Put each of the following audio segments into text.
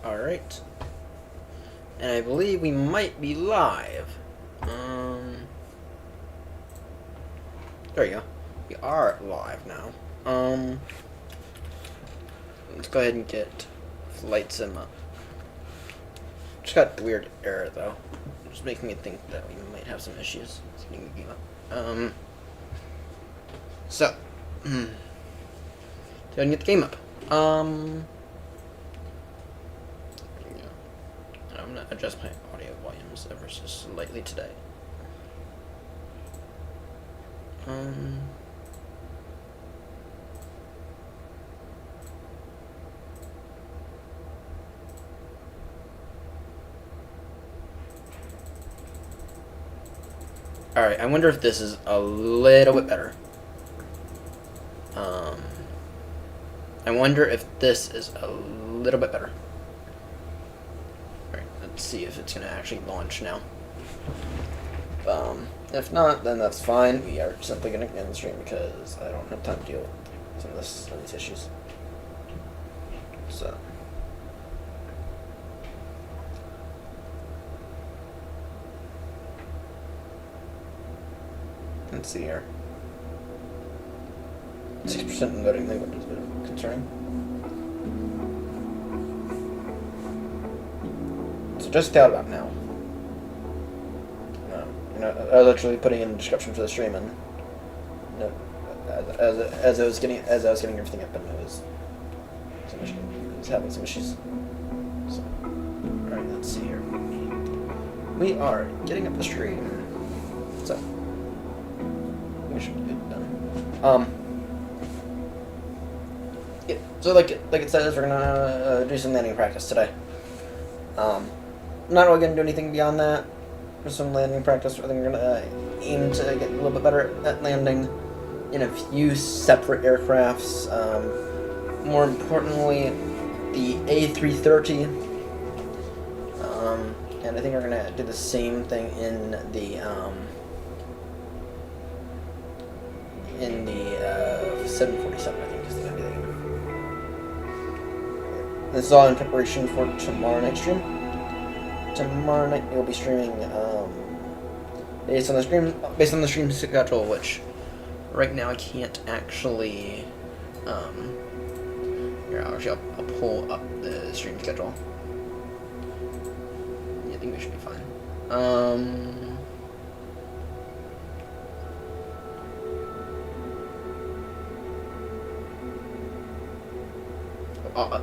Alright. And I believe we might be live. There you go. We are live now. Let's go ahead and get flight sim up. Just got a weird error though. Just making me think that we might have some issues getting the game up. So go ahead and get the game up. I'm gonna adjust my audio volumes ever so slightly today. Alright, I wonder if this is a little bit better. I wonder if this is a little bit better. Alright, let's see if it's gonna actually launch now. If not, then that's fine. We are simply gonna end the stream because I don't have time to deal with some of these issues. So. Let's see here. 6% loading thing, which is a bit concerning. So just out about now. I was literally putting in the description for the stream, and as I was getting everything up, and it was having some issues. So, all right, let's see here. We are getting up the stream, so we should be done. Yeah, so like it says, we're gonna do some landing practice today. Not really gonna do anything beyond that. For some landing practice, I think we're gonna aim to get a little bit better at landing in a few separate aircrafts. More importantly, the A330. And I think we're gonna do the same thing in the 747. I think is gonna be the. This is all in preparation for tomorrow night's stream. Tomorrow night we'll be streaming based on the stream schedule, which right now I can't actually. Here, I'll pull up the stream schedule. Yeah, I think we should be fine.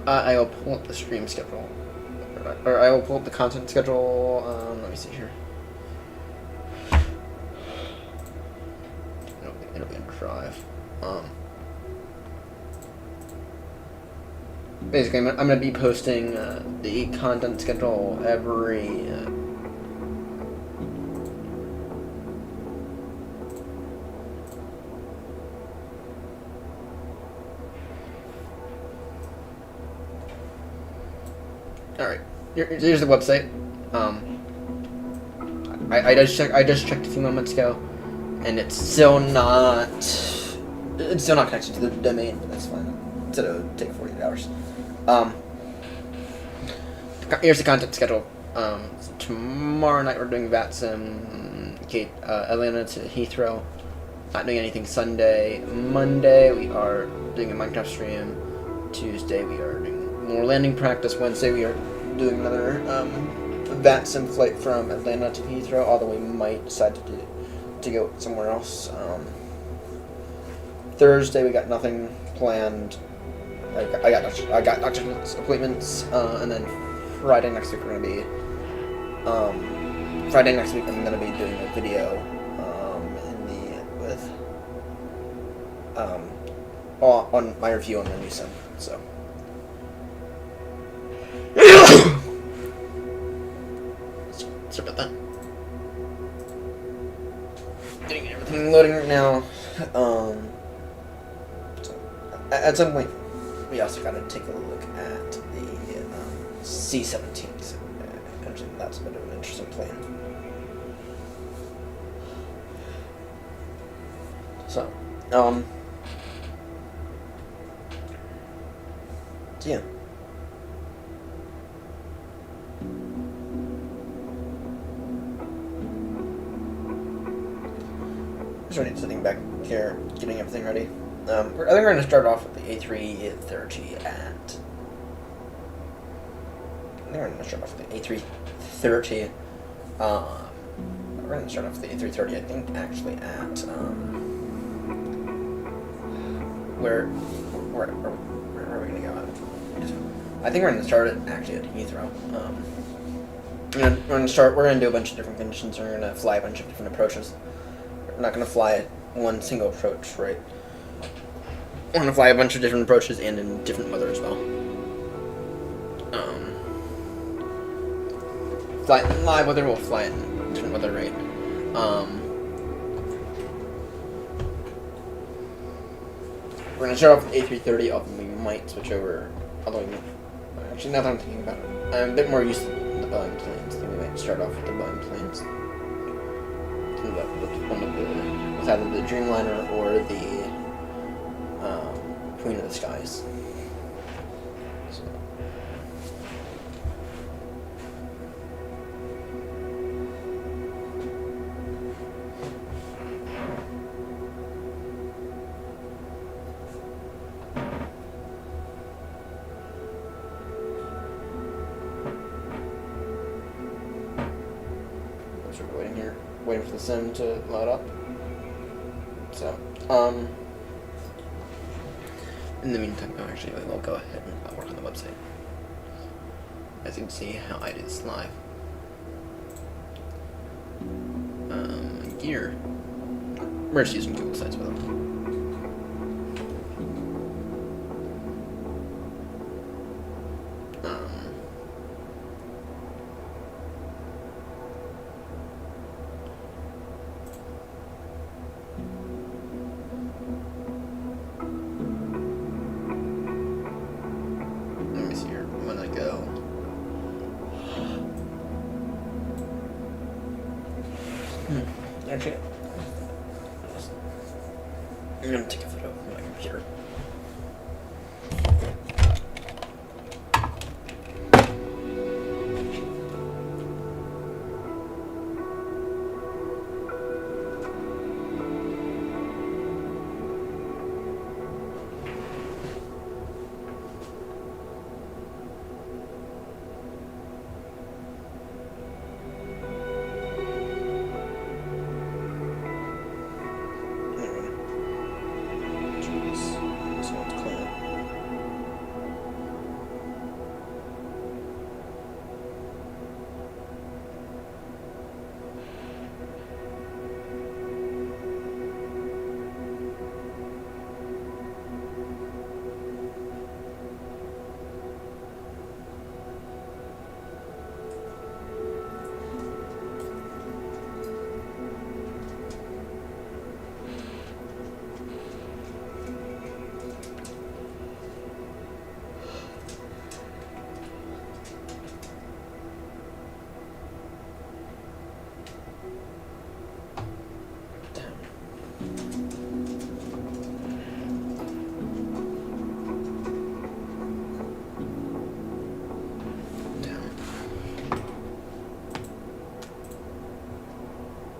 I will pull up the stream schedule. Or I will pull up the content schedule. Let me see here. It'll be in Drive. Basically, I'm going to be posting the content schedule every. All right. Here's the website. I just checked a few moments ago, and it's still not connected to the domain, but that's fine. It said it would take 48 hours. Here's the content schedule. Tomorrow night we're doing VATSIM, Atlanta to Heathrow. Not doing anything Sunday. Monday we are doing a Minecraft stream. Tuesday we are doing more landing practice. Wednesday we are doing another VATSIM flight from Atlanta to Heathrow, although we might decide to go somewhere else. Thursday we got nothing planned. I got doctor's appointments, and then Friday next week we're gonna be I'm gonna be doing a video on my review on the new sim. So. Sorry about that. Getting everything loading right now. So at some point, we also got to take a look at the C-17. So, that's a bit of an interesting plan. So, yeah. just already sitting back here, getting everything ready. I think we're going to start off with the A330 at... I think we're going to start off with the A330. We're going to start off with the A330, I think, actually at... Where are we going to go at? I think we're going to start it actually at Heathrow. We're going to do a bunch of different conditions. We're going to fly a bunch of different approaches. We're not going to fly one single approach, right? We're going to fly a bunch of different approaches and in different weather as well. Fly in live weather, we'll fly in different weather, right? We're going to start off with A330, although we might switch over, actually, now that I'm thinking about it, I'm a bit more used to the Boeing planes. I think we might start off with the Boeing planes. With either the Dreamliner or the Queen of the Skies. So. So we're waiting here, waiting for the sim to load up. So, in the meantime, actually, we'll go ahead and work on the website. As you can see how I do this live. Gear. We're just using Google Sites with them. Let me see here. I'm gonna go. Actually, I'm gonna take a photo of my computer.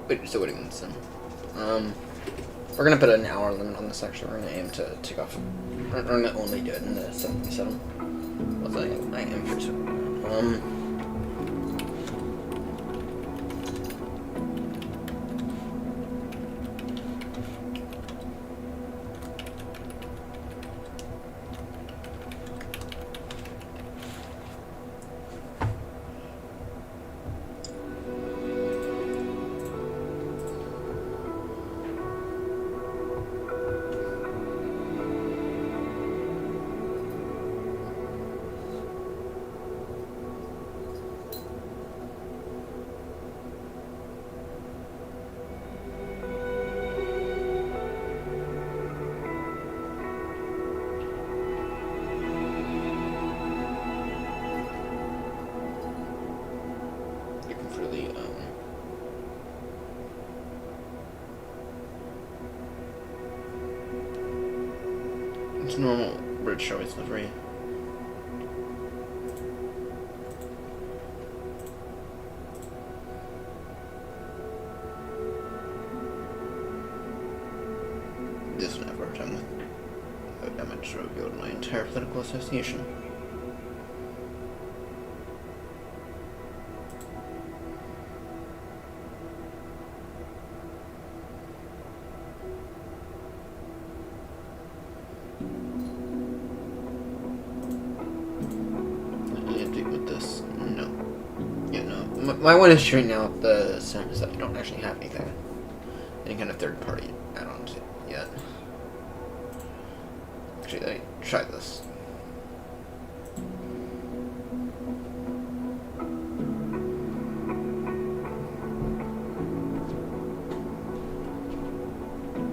Wait, still waiting on this sim. We're gonna put an hour limit on this actually. We're gonna aim to take off. We're gonna only do it in the 737. Well, I am pretty sure. It's normal British Airways livery. entire political association. My one issue right now with the sim is that I don't actually have any kind of third-party add-ons yet. Actually, let me try this.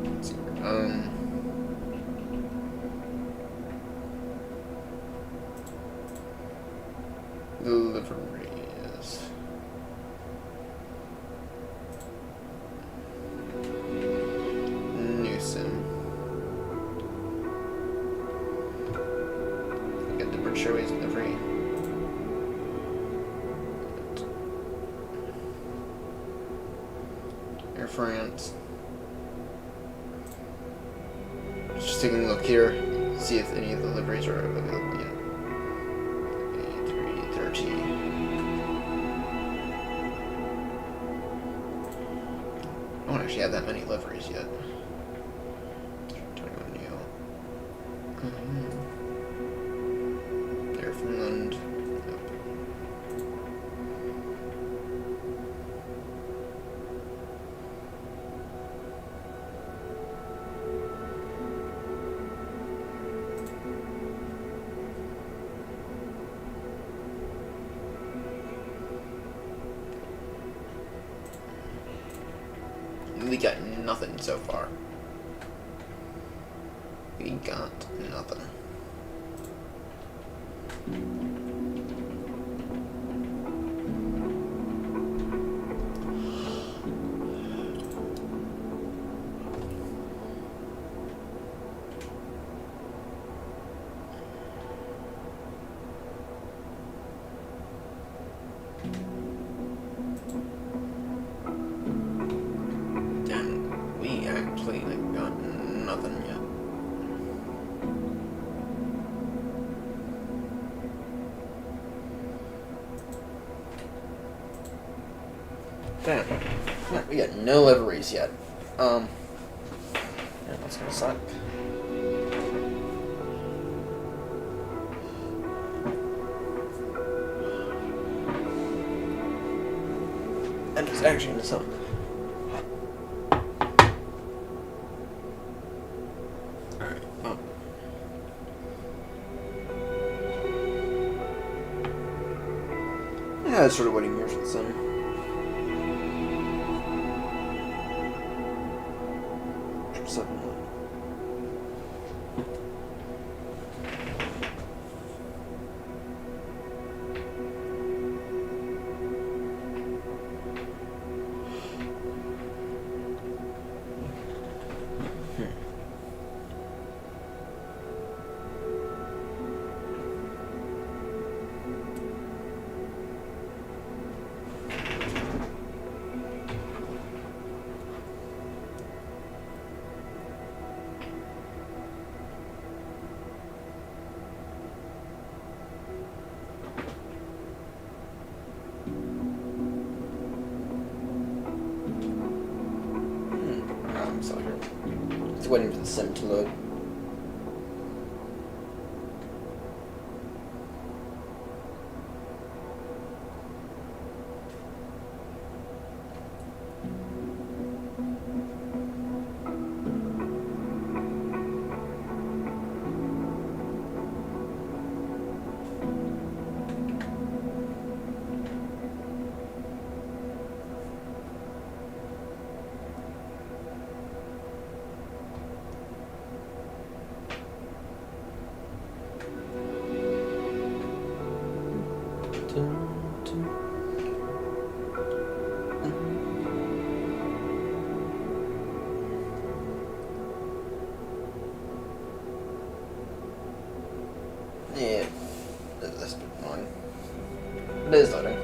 Let's see. Deliveries. New sim. Get the Berkshire delivery. Air France. Just taking a look here, see if any of the deliveries are available yet. 330. I don't actually have that many liveries yet. 21 new. Air Finland. We got nothing so far. We got nothing. Damn. We got no liveries yet. Yeah, that's gonna suck. And it's actually gonna suck. Alright, yeah, I started waiting here for the sun. It's waiting for the sim to load. Yeah, that's annoying. It is loading.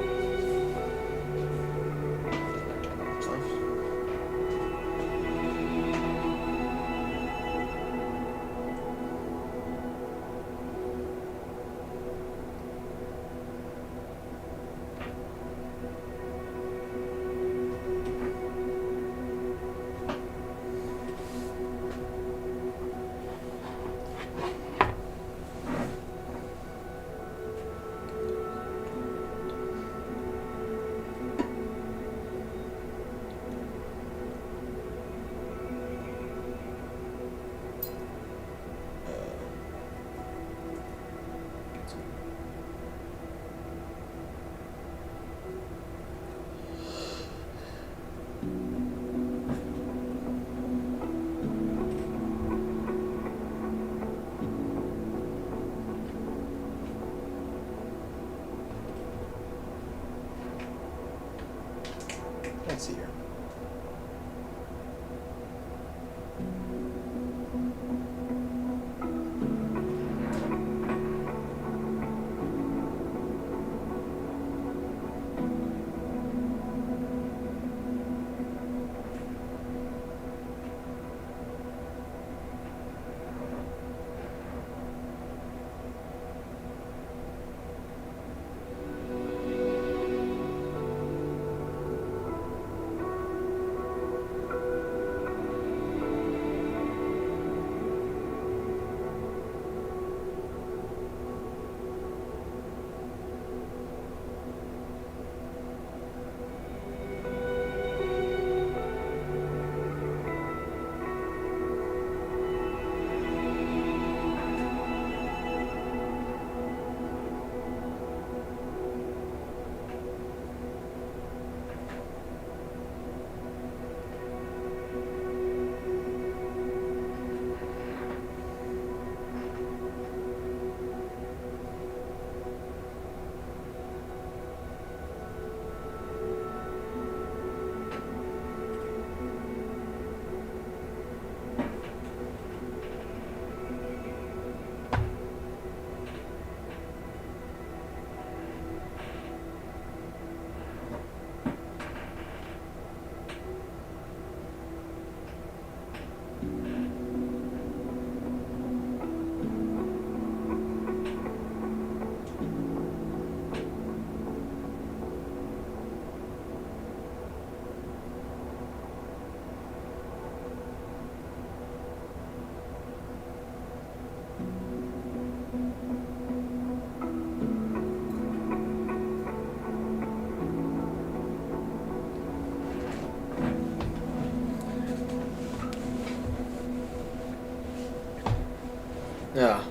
Ah,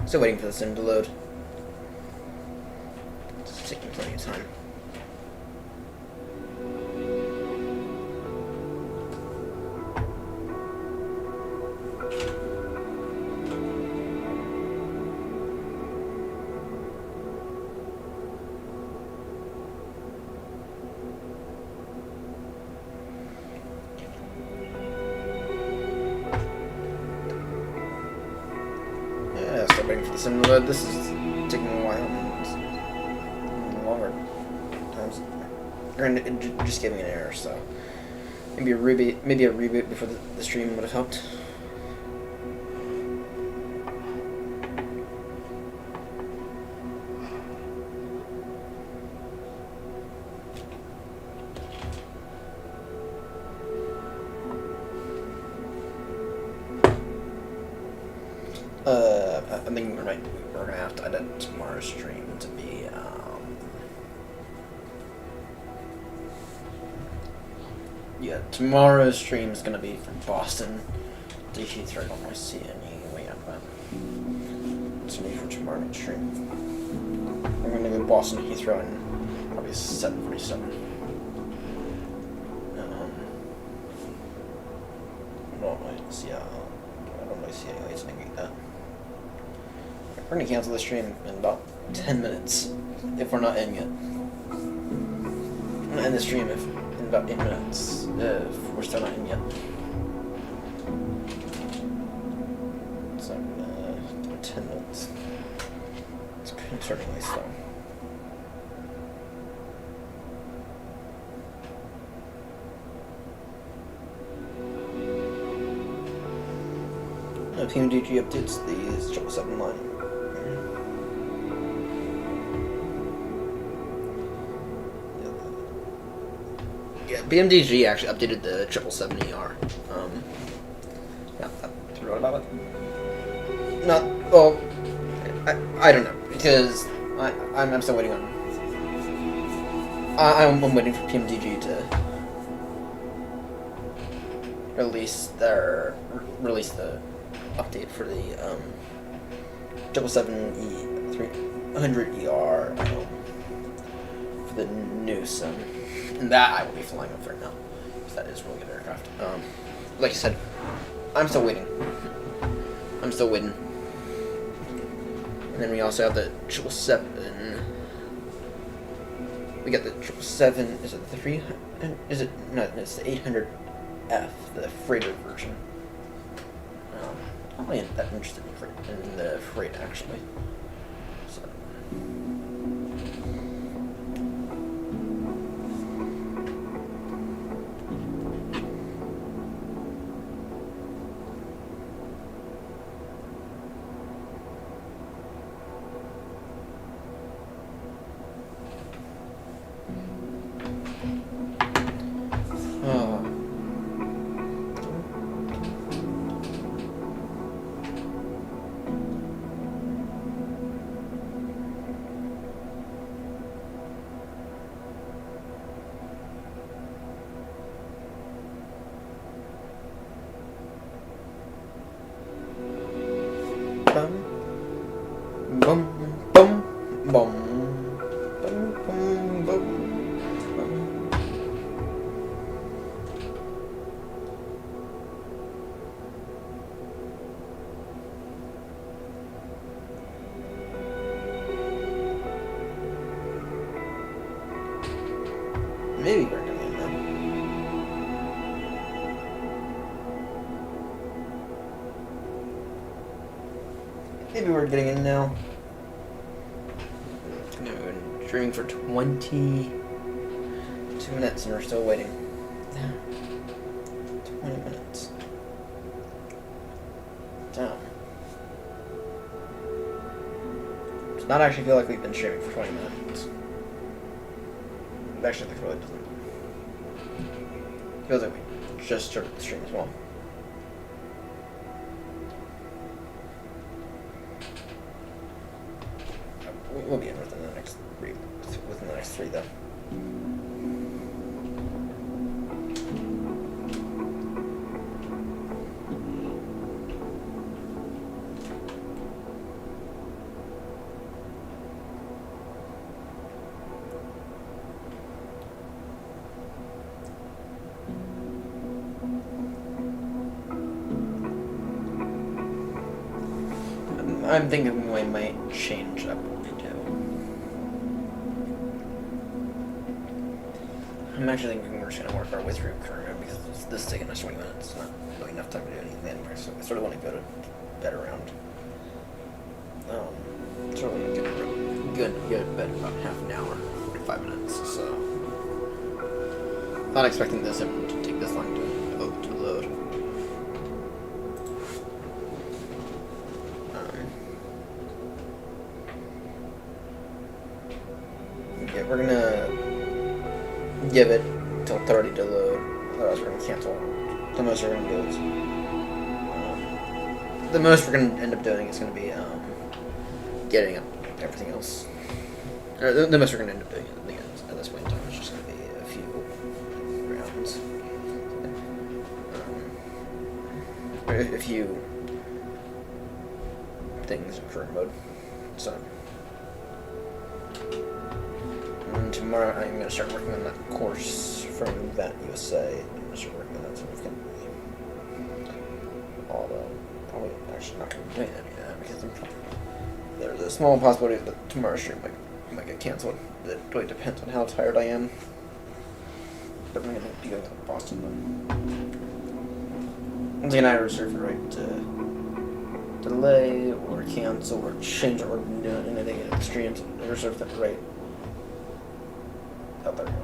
still waiting for the sim to load. It's taking plenty of time. Still waiting for the sim to load. This is taking a while. It's longer times. It just gave me an error, so maybe a reboot before the stream would have helped. I think we're gonna have to edit tomorrow's stream to be yeah, tomorrow's stream is gonna be from Boston to Heathrow. I don't really see any way out of that. It's gonna be for tomorrow night's stream. I'm gonna go Boston to Heathrow in probably 7:47. I don't really see any ways to negate that. We're gonna cancel the stream in about 10 minutes if we're not in yet. I'm gonna end the stream in about 8 minutes if we're still not in yet. So 10 minutes. It's certainly slow. PMDG updates the 777 line. Yeah, BMDG actually updated the 777ER. Yeah, that's wrote about it. Not well. I don't know because I'm still waiting on. I'm waiting for PMDG to release the update for the 777-300ER for the new sim, and that I will be flying with right now because that is a really good aircraft. Like I said, I'm still waiting. And then we also have the 777. We got the 777. Is it the 300? Is it no? It's the 800F, the freighter version. I'm really that interested in the freight, actually. So. Maybe we're doing it now. Maybe we're getting in now. No, we've been streaming for 22 minutes and we're still waiting. 20 minutes. Damn. Does not actually feel like we've been streaming for 20 minutes. It actually really doesn't. Feels like we just started the stream as well. We'll be in within the next 3 though. I'm thinking we might change up what we do. I'm actually thinking we're just going to work our way through Kerma because this is taking us 20 minutes. It's not really enough time to do anything anyway, so I sort of want to go to bed around. Sort of want to go to bed about half an hour, 45 minutes, so. Not expecting this to take this long to load. Okay, we're gonna give it till 30 to load, otherwise we're gonna cancel. The most we're gonna do is the most we're gonna end up doing is gonna be getting up everything else. Or the most we're gonna end up doing at this point in time is just gonna be a few rounds. Or a few things in career mode. So and tomorrow I'm going to start working on that course from that USA. I'm going to start working on that significantly. Although, probably actually not going to be doing any of that because there's a small possibility that tomorrow's stream might get cancelled. It really depends on how tired I am. But I'm going to be going to Boston then. And I reserve the right to delay or cancel or change or do anything in the streams. I reserve that right. Oh, there we go.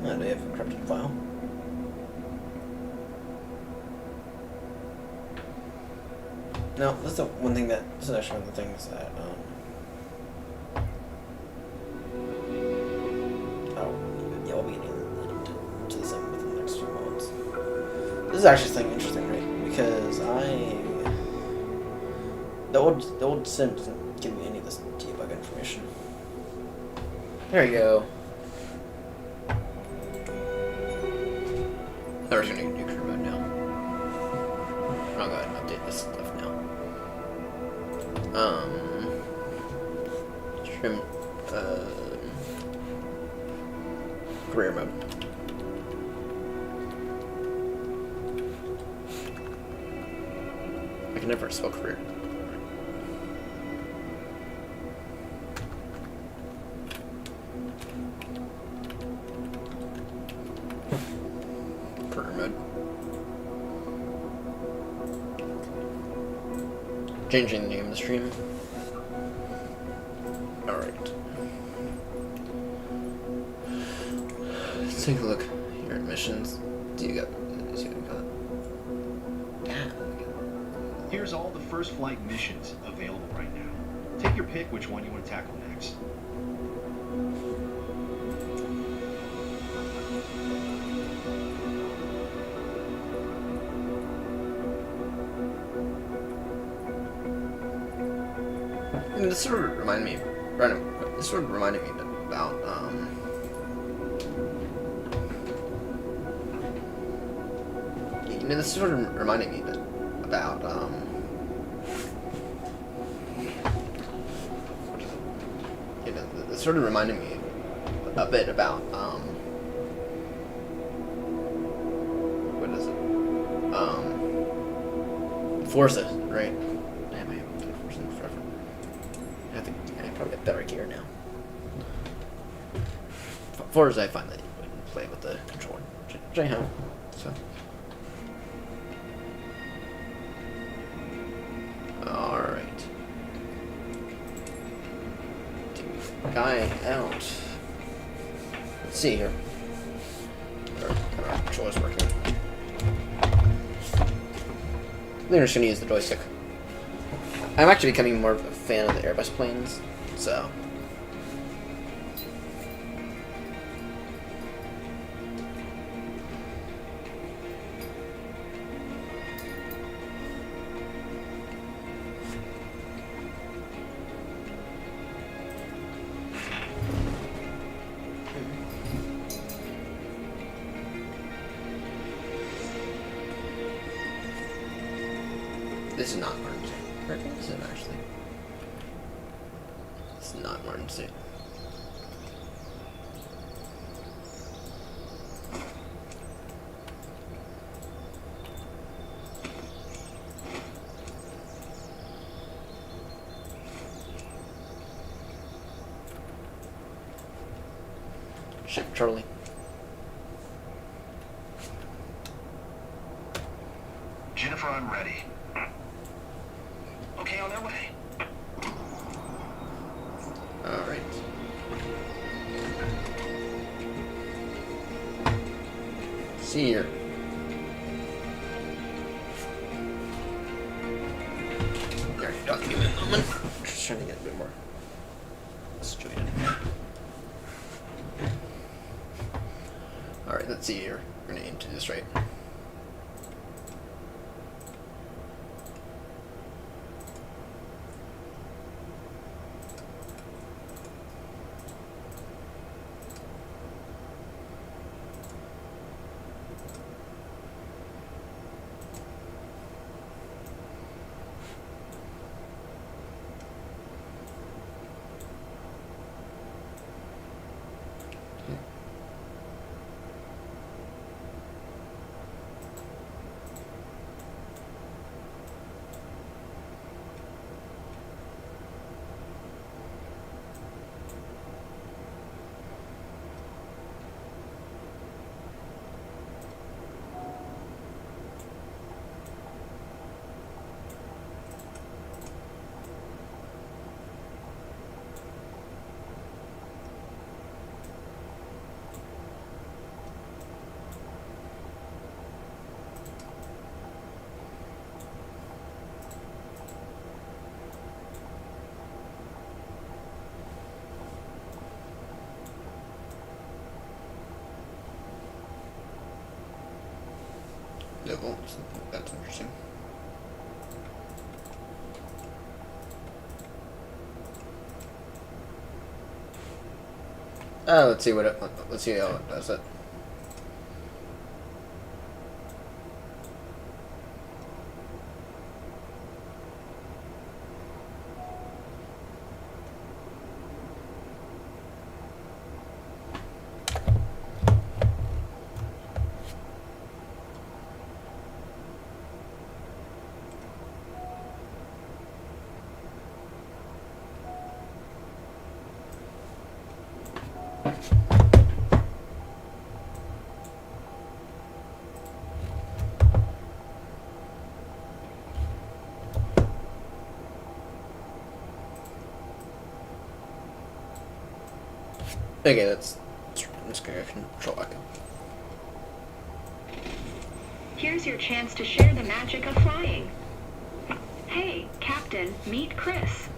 And I have a encrypted file. Now, this is one thing that, this is actually one of the things that, I'll be getting into this within the next few months. This is actually something interesting, right? Because the old sim doesn't give me any of this debug information. There you go. We're just gonna do career mode now. I'll go ahead and update this stuff now. Trim, career mode. I can never spell career. Career mode. Changing the name of the stream. Alright. Let's take a look here at missions. Here's all the first flight missions available right now. Take your pick which one you want to tackle next. And this sort of reminded me about this sort of reminded me about this sort of reminded me a bit about what is it? Forza, right? Damn, I haven't played Forza in forever. I probably have better gear now. Forza, I find that you wouldn't play with the controller, which I have, so. Alright. Guy out. Let's see here. Our controller's working. We're just going to use the joystick. I'm actually becoming more of a fan of the Airbus planes, so. This is not emergency. I think this is actually. It's not Martin State. Ship Charlie. Jennifer, I'm ready. Okay, on their way. Alright. See here. There, document moment. Just trying to get a bit more situated. Alright, let's see here. We're gonna aim to this right. Level, that's interesting. Let's see what it, let's see how it does it. Okay, that's gonna control back. Here's your chance to share the magic of flying. Hey, Captain, meet Chris.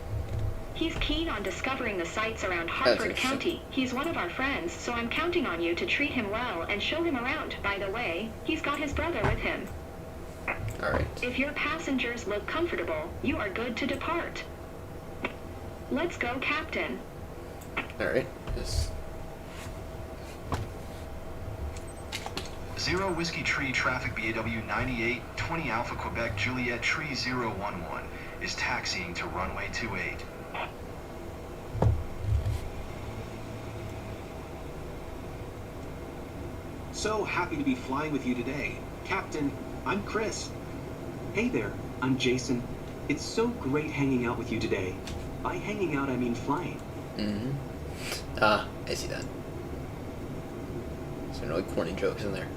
He's keen on discovering the sights around Harford County. He's one of our friends, so I'm counting on you to treat him well and show him around. By the way, he's got his brother with him. Alright. If your passengers look comfortable, you are good to depart. Let's go, Captain. Alright. This. Zero Whiskey Tree traffic BAW 98, 20 Alpha Quebec Juliet Tree 011 is taxiing to runway 28. So happy to be flying with you today. Captain, I'm Chris. Hey there, I'm Jason. It's so great hanging out with you today. By hanging out, I mean flying. Mm-hmm. Ah, I see that. Some really corny jokes in there.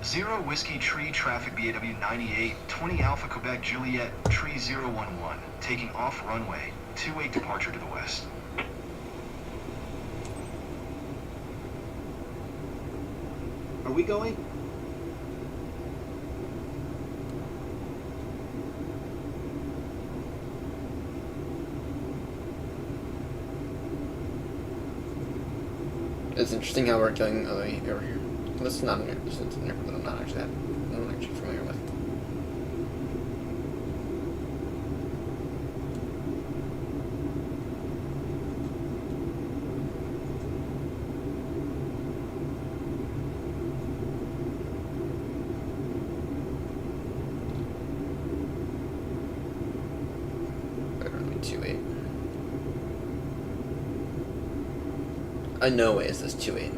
Zero Whiskey Tree traffic BAW 98, 20 Alpha Quebec Juliet Tree 011, taking off runway 28 departure to the west. Are we going? It's interesting how we're killing over here. This is not this is an airport that I'm not actually familiar with. No way is this 2-8.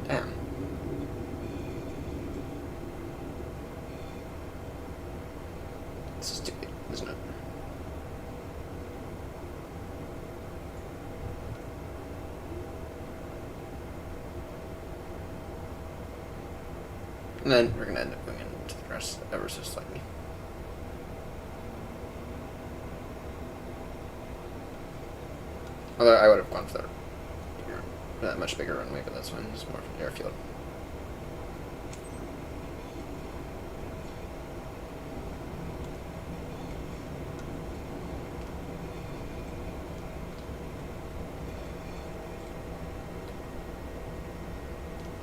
Damn. This is 2-8, isn't it? And then we're gonna end up going into the rest ever so slightly. Although I would have gone for that much bigger runway, but that's fine. It's more of an airfield.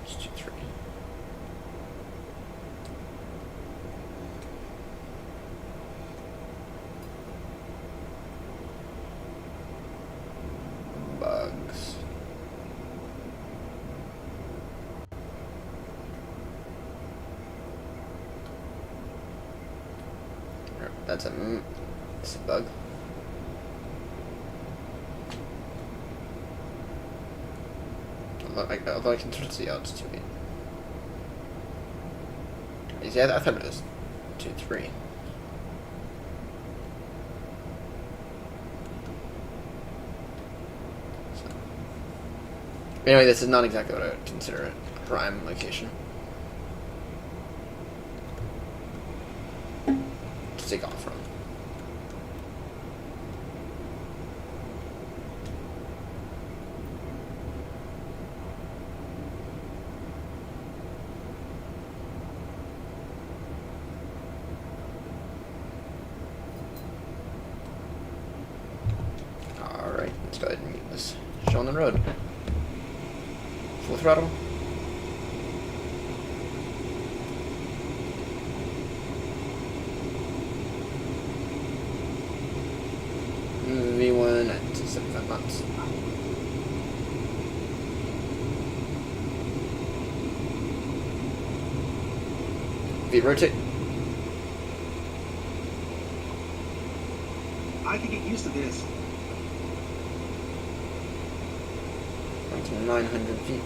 Just 2-3. Bugs. That's a bug. Although I can sort of see how it's 2-8. Yeah, I thought it was 2-3. Anyway, this is not exactly what I would consider a prime location to take off from. Alright, let's go ahead and get this show on the road. Full throttle. V1 at 75 knots. V rotate. I could get used to this. To 900 feet.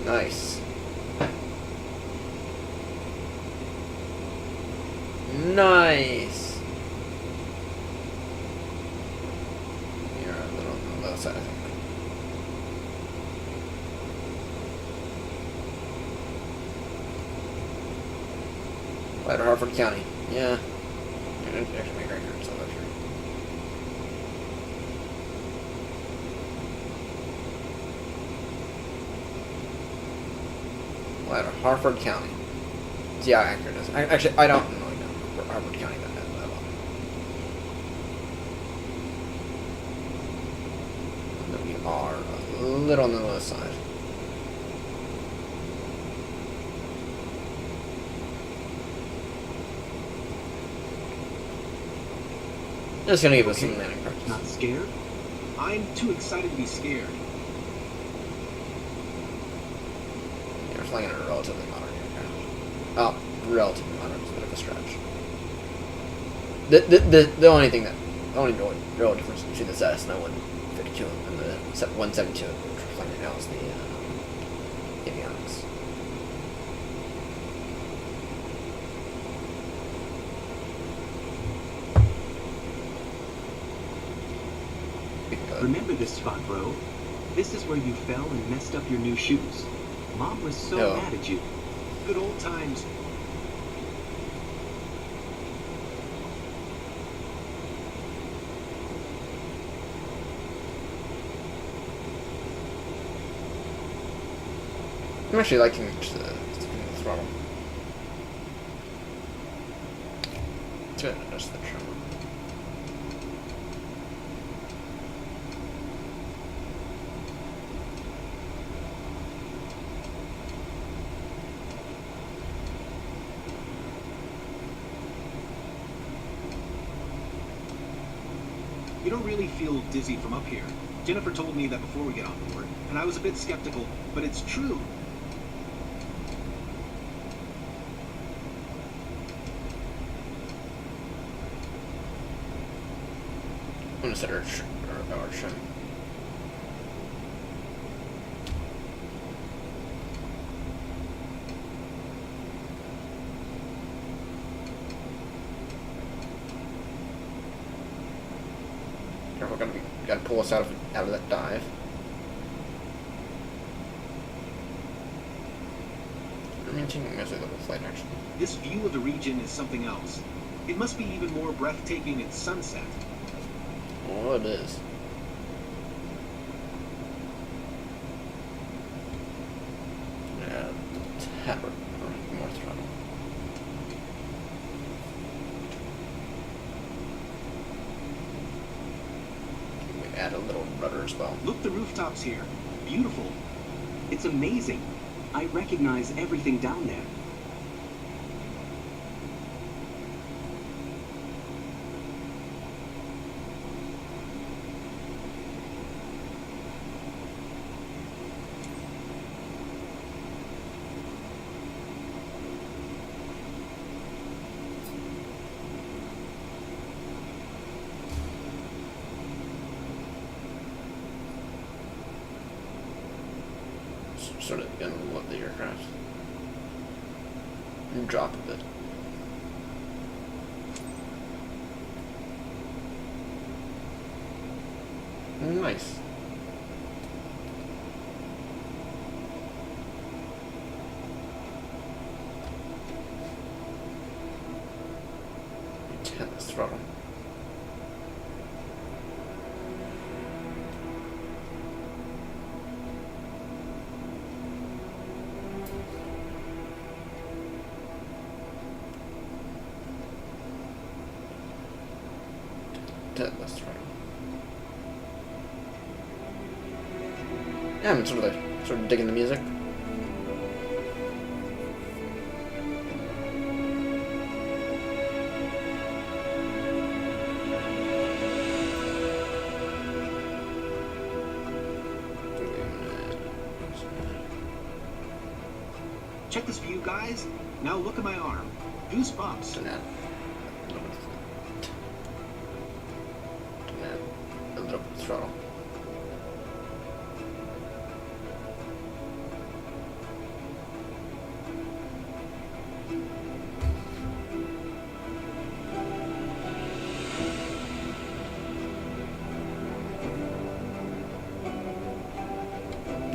Nice. Nice. You're a little on the low side, I think. Lighter Harford County. Yeah. Actually, make records, so that's true. Lighter Harford County. See how accurate it is. Actually, I don't really know Harford County that well. And we are a little on the low side. Just gonna give us some landing practice. Not scared? I'm too excited to be scared. Yeah, we're flying in a relatively modern aircraft. Oh, relatively modern is a bit of a stretch. The only thing the only real difference between the Cessna 152 and the 172 which we're flying right now is the avionics. Remember this spot, bro. This is where you fell and messed up your new shoes. Mom was so mad at you. Good old times. I'm actually liking the throttle. It's good to adjust the trim. You don't really feel dizzy from up here. Jennifer told me that before we get on board, and I was a bit skeptical, but it's true. I'm gonna set our trim. Careful, gotta pull us out of that dive. We're maintaining mostly level flight action. This view of the region is something else. It must be even more breathtaking at sunset. Oh, it is. Yeah, tap or more throttle. We add a little rudder as well. Look, the rooftops here. Beautiful. It's amazing. I recognize everything down there. Sort of gonna look the aircraft and drop a bit. Nice. Hit this throttle. That's right. Yeah, I'm sort of digging the music. Check this view, guys. Now look at my arm. Goosebumps. Turn that a little bit of throttle.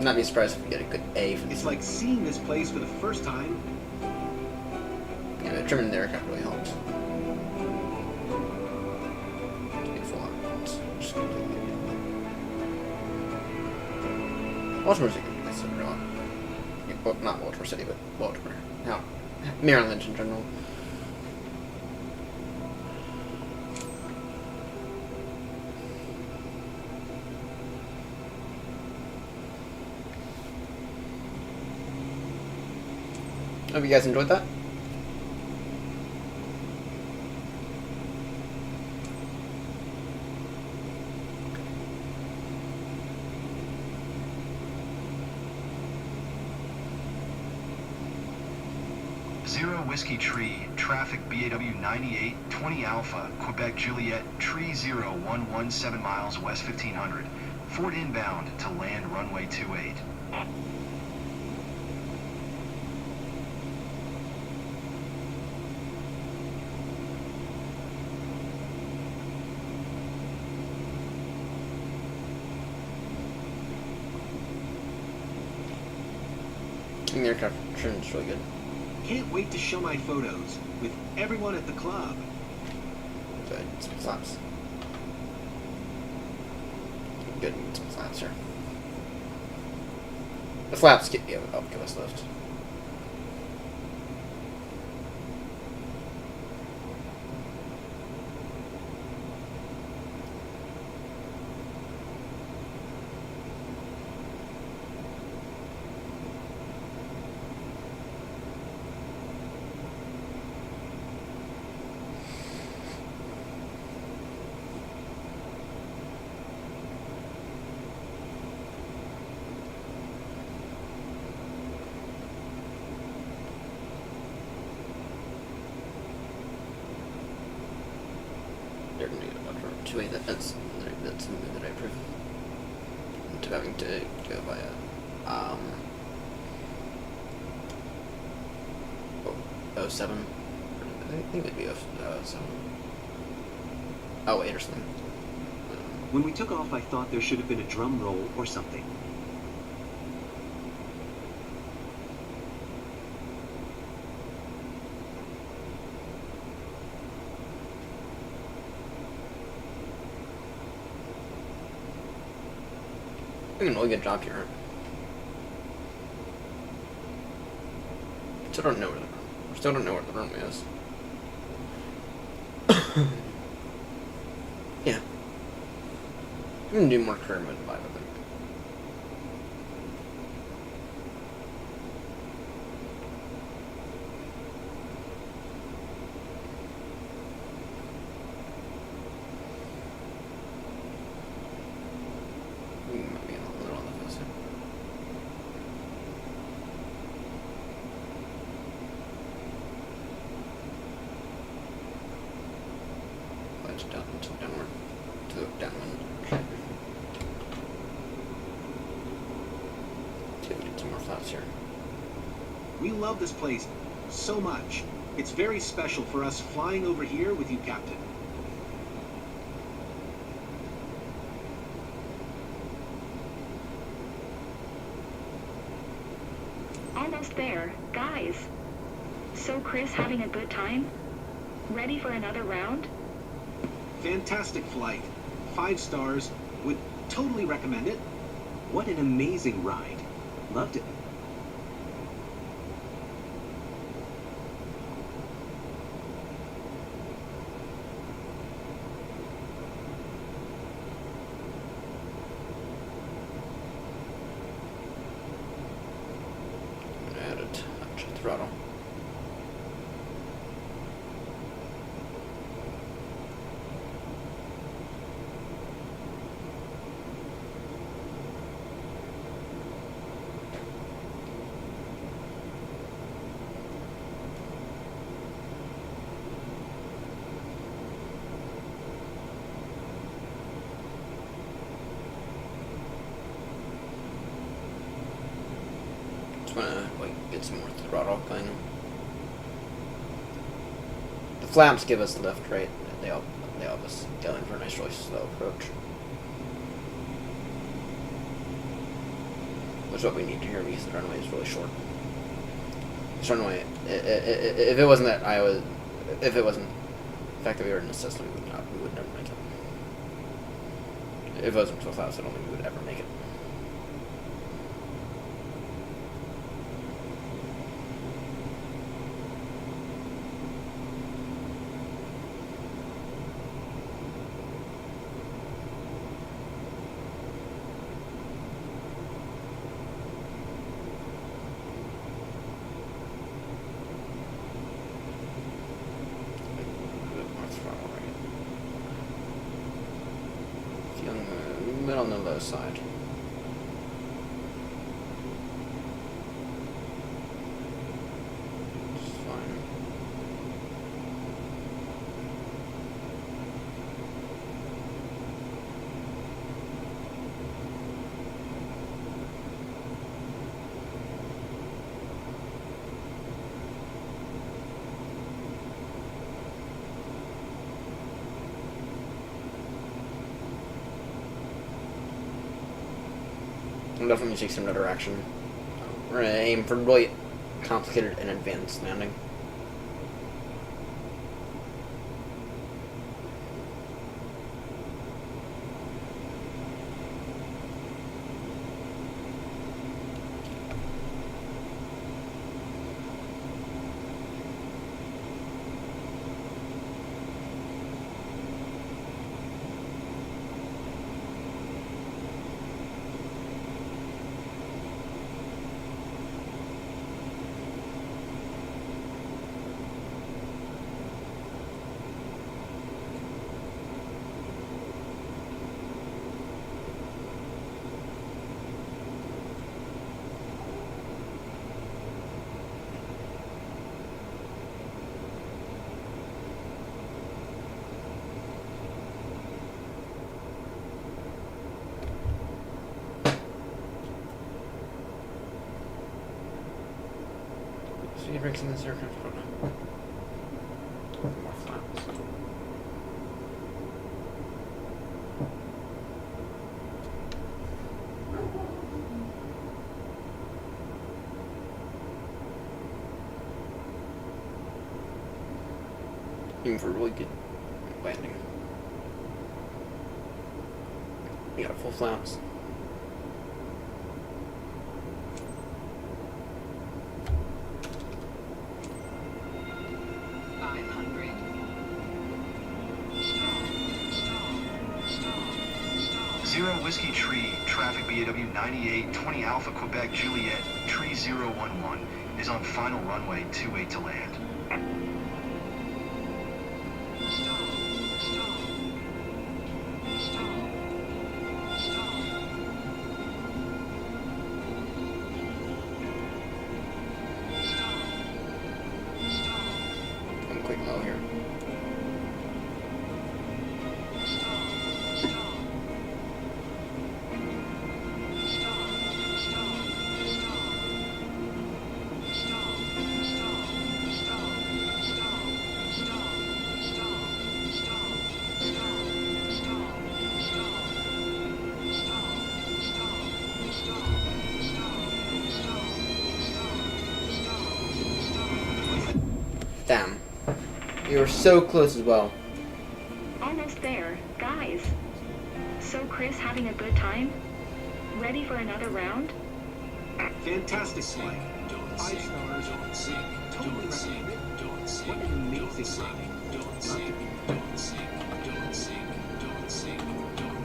Not be surprised if we get a good A for this. It's like seeing this place for the first time. Yeah, the trimming the aircraft really helps. Just completely. Baltimore City is real. Well, not Baltimore City, but Baltimore. No, Maryland in general. Hope you guys enjoyed that. Zero Whiskey Tree, traffic BAW 98, 20 Alpha, Quebec Juliet, tree 0117 miles west 1500. Ford inbound to land runway 28. I think the aircraft trim is really good. Can't wait to show my photos with everyone at the club. Good, some flaps. Good, some flaps here. The flaps give us lift. They're going to get about 2 that's the move that I approve. To having to go by a 07. I think it'd be 07. Oh, 8 or something. When we took off, I thought there should have been a drum roll or something. I think a really good job here. Still don't know where the runway is. Yeah. I'm gonna do more career mode 5, I think. Might be a little on the fast. Let's downward to the downwind. See if we get some more flaps here. We love this place so much. It's very special for us flying over here with you, Captain. Almost there, guys. So Chris having a good time? Ready for another round? Fantastic flight. 5 stars. Would totally recommend it. What an amazing ride. Loved it. Add it up to throttle. Just wanna get some more throttle going. The flaps give us lift, right? They help us going for a nice, really slow approach. Which is what we need to hear because the runway is really short. This runway, if it wasn't that if it wasn't the fact that we were in the system, we would never make it. If it wasn't for flaps, I don't think we would ever make it. On the low side. It's fine. I'm definitely take some other action. We're gonna aim for really complicated and advanced landing. So you breaks in this aircraft. More flaps. Aiming for a really good landing. You got full flaps. Zero Whiskey Tree, traffic BAW 98, 20 Alpha Quebec Juliet, tree 011 is on final runway 28 to land. I'm quick low here. Damn. You were so close as well. Almost there, guys. So Chris having a good time? Ready for another round? Fantastic flight. 5 stars. Totally recommend it. What an amazing flight.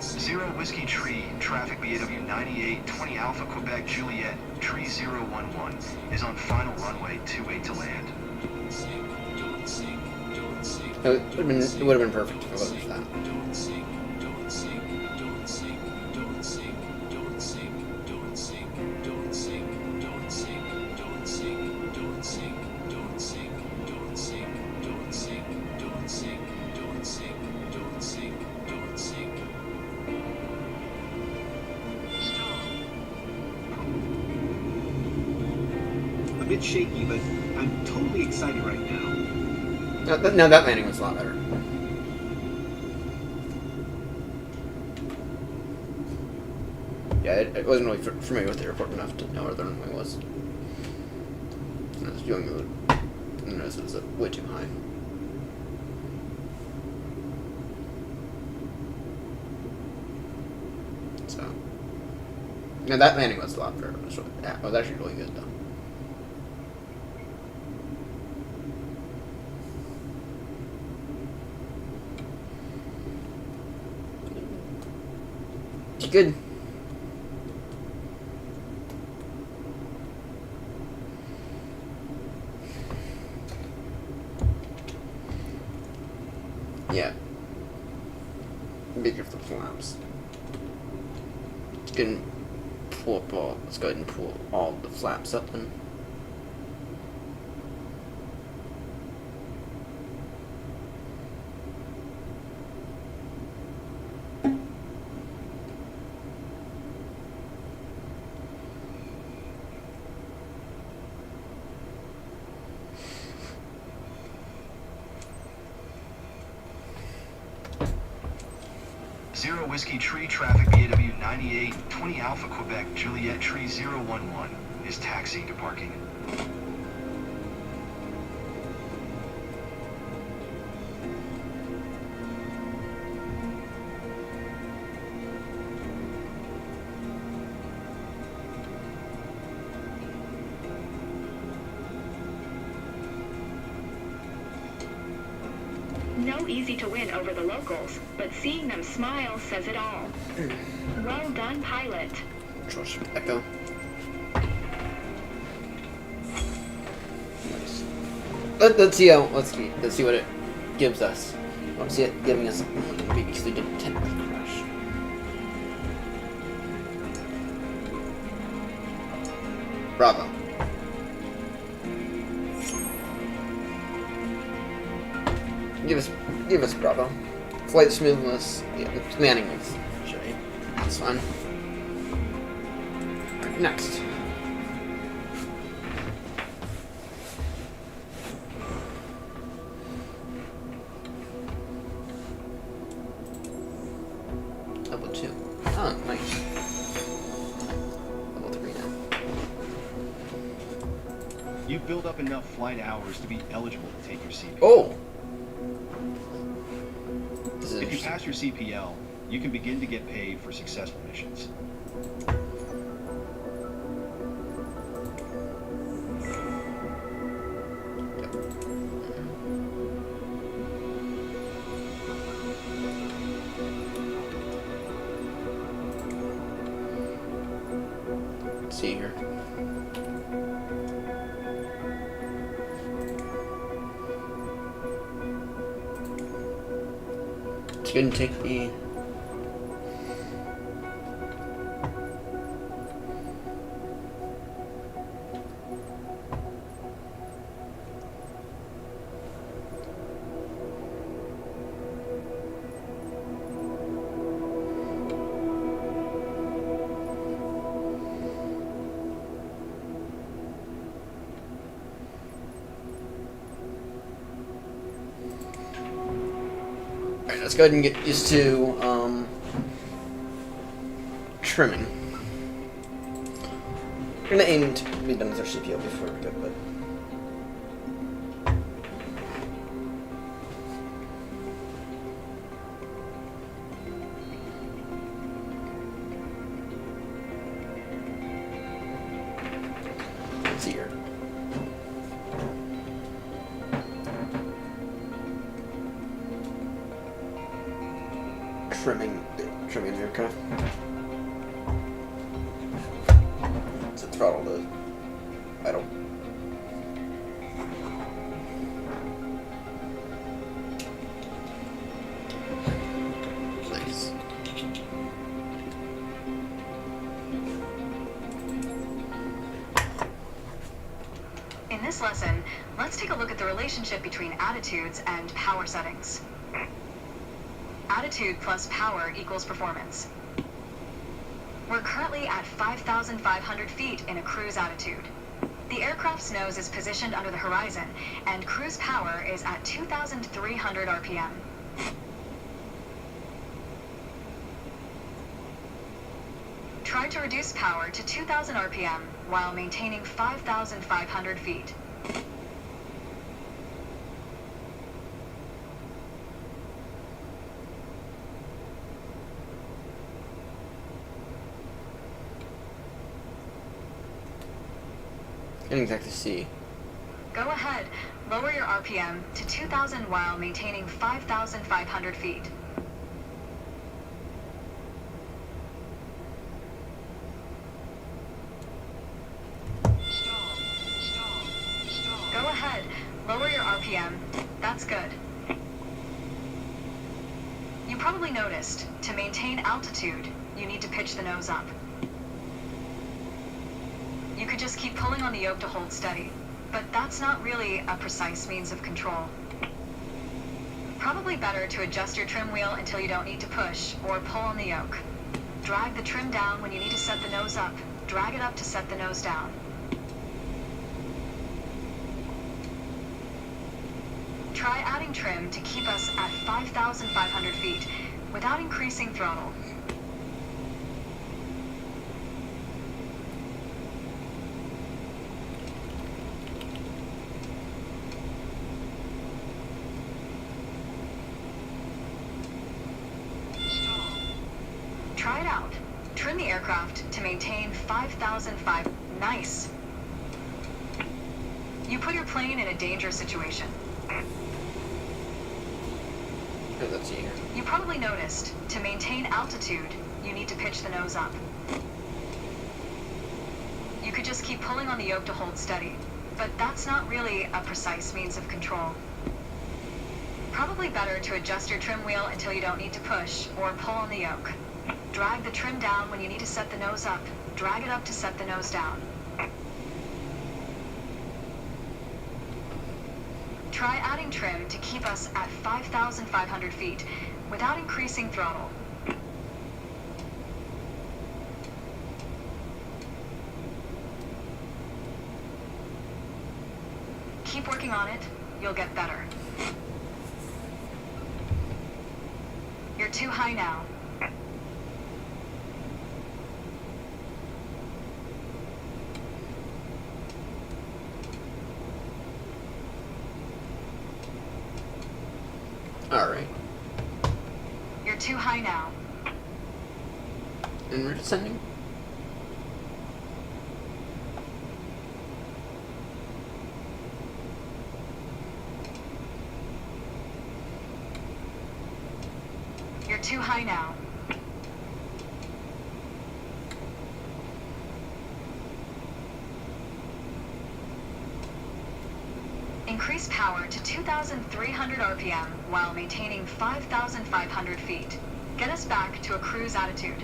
Zero Whiskey Tree, traffic BAW 98, 20 Alpha Quebec Juliet, tree 011 is on final runway 28 to land. It would have been perfect if it wasn't for that. A bit shaky, but I'm totally excited right now. No, that landing was a lot better. Yeah, it wasn't really familiar with the airport enough to know where the runway was. And I was doing it, and I noticed it was way too high. So, yeah, that landing was a lot better. It was actually really good though. Good. Yeah. Bigger for the flaps. Let's go ahead and pull all the flaps up then. Zero Whiskey Tree, traffic BAW 98, 20 Alpha Quebec Juliet, tree 011 is taxiing to parking. No easy to win over the locals, but seeing them smile says it all. Well done, pilot. Trust Echo. Nice. Let's see what it gives us. Let's see it giving us maybe because they did 10 crash. Bravo. Give us Bravo. Flight smoothness. Yeah, landing was shitty. That's fine. Alright, next. You've built up enough flight hours to be eligible to take your CPL. Oh! This is If you interesting. pass your CPL, you can begin to get paid for successful missions. Let's see here. It's gonna take the Alright, let's go ahead and get used to trimming. We're gonna aim to be done with our CPO before we go, but let's see here. Trimming the aircraft. So throttle the idle. Nice. In this lesson, let's take a look at the relationship between attitudes and power settings. Attitude plus power equals performance. We're currently at 5,500 feet in a cruise attitude. The aircraft's nose is positioned under the horizon, and cruise power is at 2,300 RPM. Try to reduce power to 2,000 RPM while maintaining 5,500 feet. Can't exactly see. Go ahead, lower your RPM to 2,000 while maintaining 5,500 feet. Go ahead, lower your RPM. That's good. You probably noticed, to maintain altitude, you need to pitch the nose up. You could just keep pulling on the yoke to hold steady, but that's not really a precise means of control. Probably better to adjust your trim wheel until you don't need to push or pull on the yoke. Drag the trim down when you need to set the nose up. Drag it up to set the nose down. Try adding trim to keep us at 5,500 feet without increasing throttle. Try it out. Trim the aircraft to maintain 5,005. Nice. You put your plane in a dangerous situation. Let's see here. You probably noticed, to maintain altitude, you need to pitch the nose up. You could just keep pulling on the yoke to hold steady, but that's not really a precise means of control. Probably better to adjust your trim wheel until you don't need to push or pull on the yoke. Drag the trim down when you need to set the nose up. Drag it up to set the nose down. Try adding trim to keep us at 5,500 feet without increasing throttle. Keep working on it, you'll get better. You're too high now. Alright. You're too high now. And we're descending. You're too high now. Increase power to 2,300 RPM while maintaining 5,500 feet. Get us back to a cruise attitude.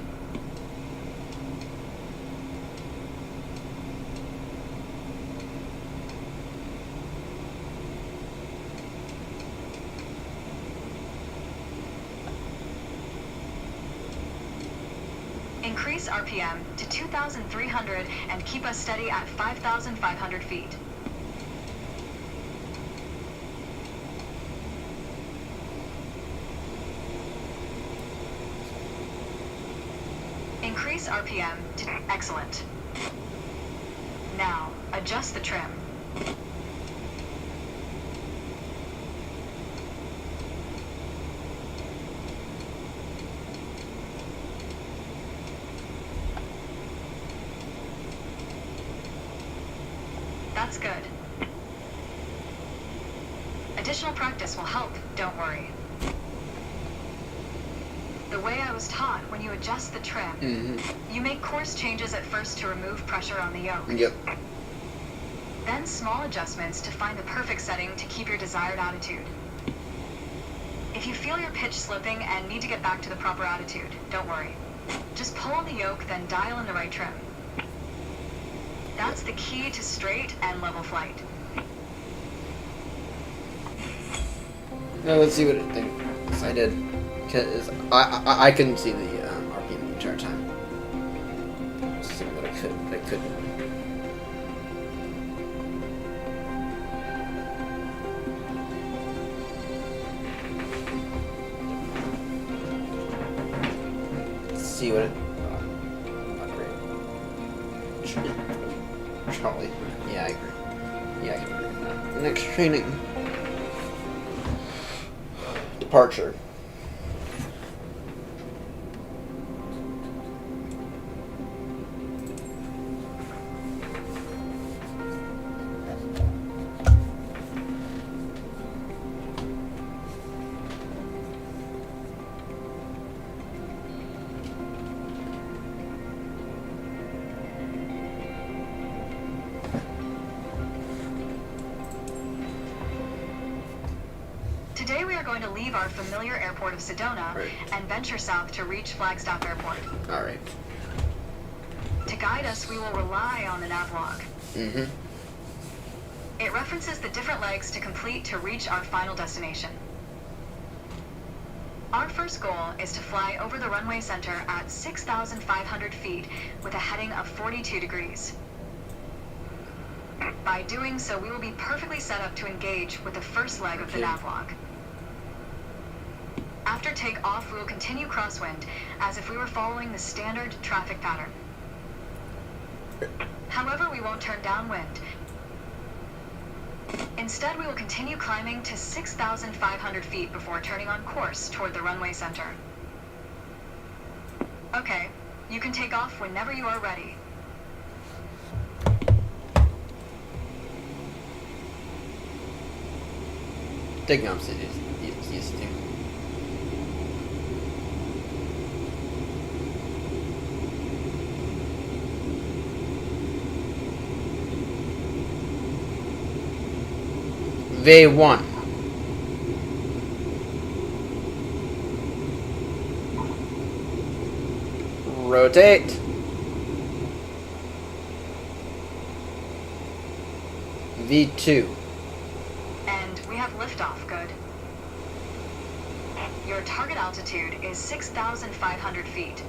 Increase RPM to 2,300 and keep us steady at 5,500 feet. Increase RPM to excellent. Now, adjust the trim. That's good. Additional practice will help, don't worry. The way I was taught, when you adjust the trim, you make course changes at first to remove pressure on the yoke. Yep. Then small adjustments to find the perfect setting to keep your desired attitude. If you feel your pitch slipping and need to get back to the proper attitude, don't worry. Just pull on the yoke, then dial in the right trim. That's the key to straight and level flight. Now let's see what it thinks I did. Because I couldn't see the RPM the entire time. Just something that I couldn't. Let's see what it. Not great. Charlie. Yeah, I agree. Yeah, I can agree with that. Next training. Departure. Today we are going to leave our familiar airport of Sedona and venture south to reach Flagstaff Airport. Alright. To guide us, we will rely on the navlog. It references the different legs to complete to reach our final destination. Our first goal is to fly over the runway center at 6,500 feet with a heading of 42 degrees. By doing so, we will be perfectly set up to engage with the first leg of the navlog. After takeoff, we will continue crosswind, as if we were following the standard traffic pattern. However, we won't turn downwind. Instead, we will continue climbing to 6,500 feet before turning on course toward the runway center. Okay, you can take off whenever you are ready. Taking off is easy to do. V1. Rotate. V2. And we have liftoff, good. Your target altitude is 6,500 feet.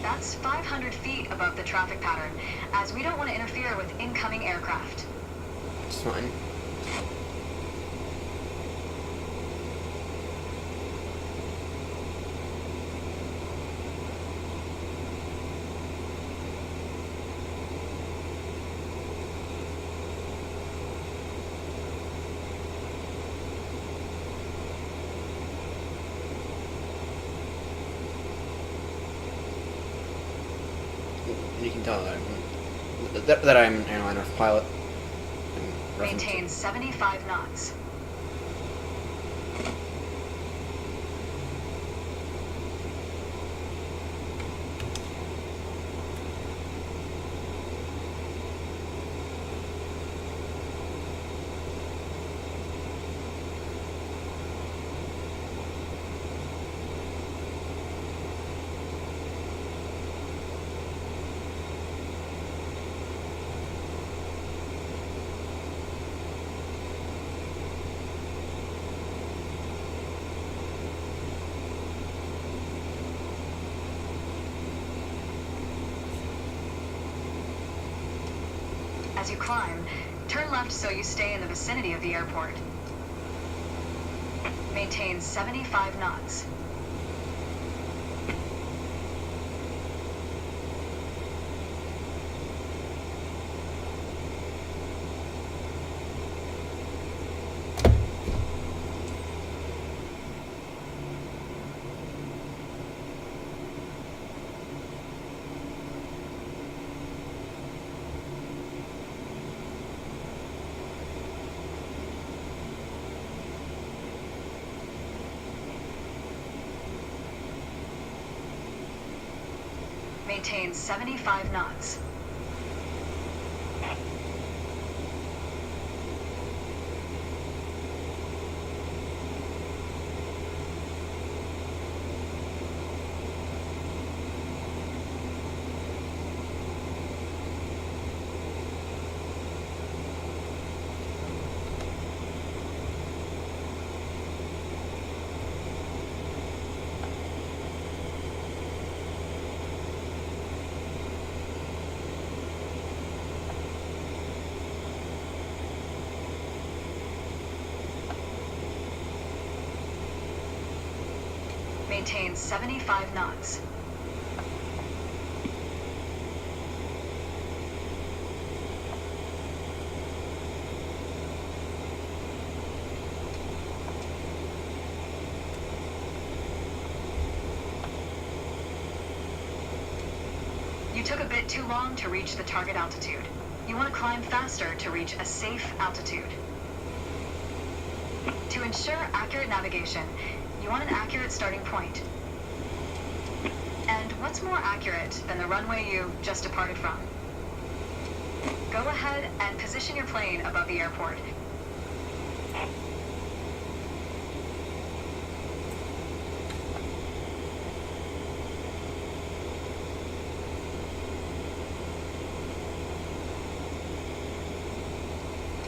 That's 500 feet above the traffic pattern, as we don't want to interfere with incoming aircraft. It's fine. can tell that I'm an airliner pilot. Maintain 75 knots. As you climb, turn left so you stay in the vicinity of the airport. Maintain 75 knots. Maintain 75 knots. Maintain 75 knots. You took a bit too long to reach the target altitude. You want to climb faster to reach a safe altitude. To ensure accurate navigation, you want an accurate starting point. And what's more accurate than the runway you just departed from? Go ahead and position your plane above the airport.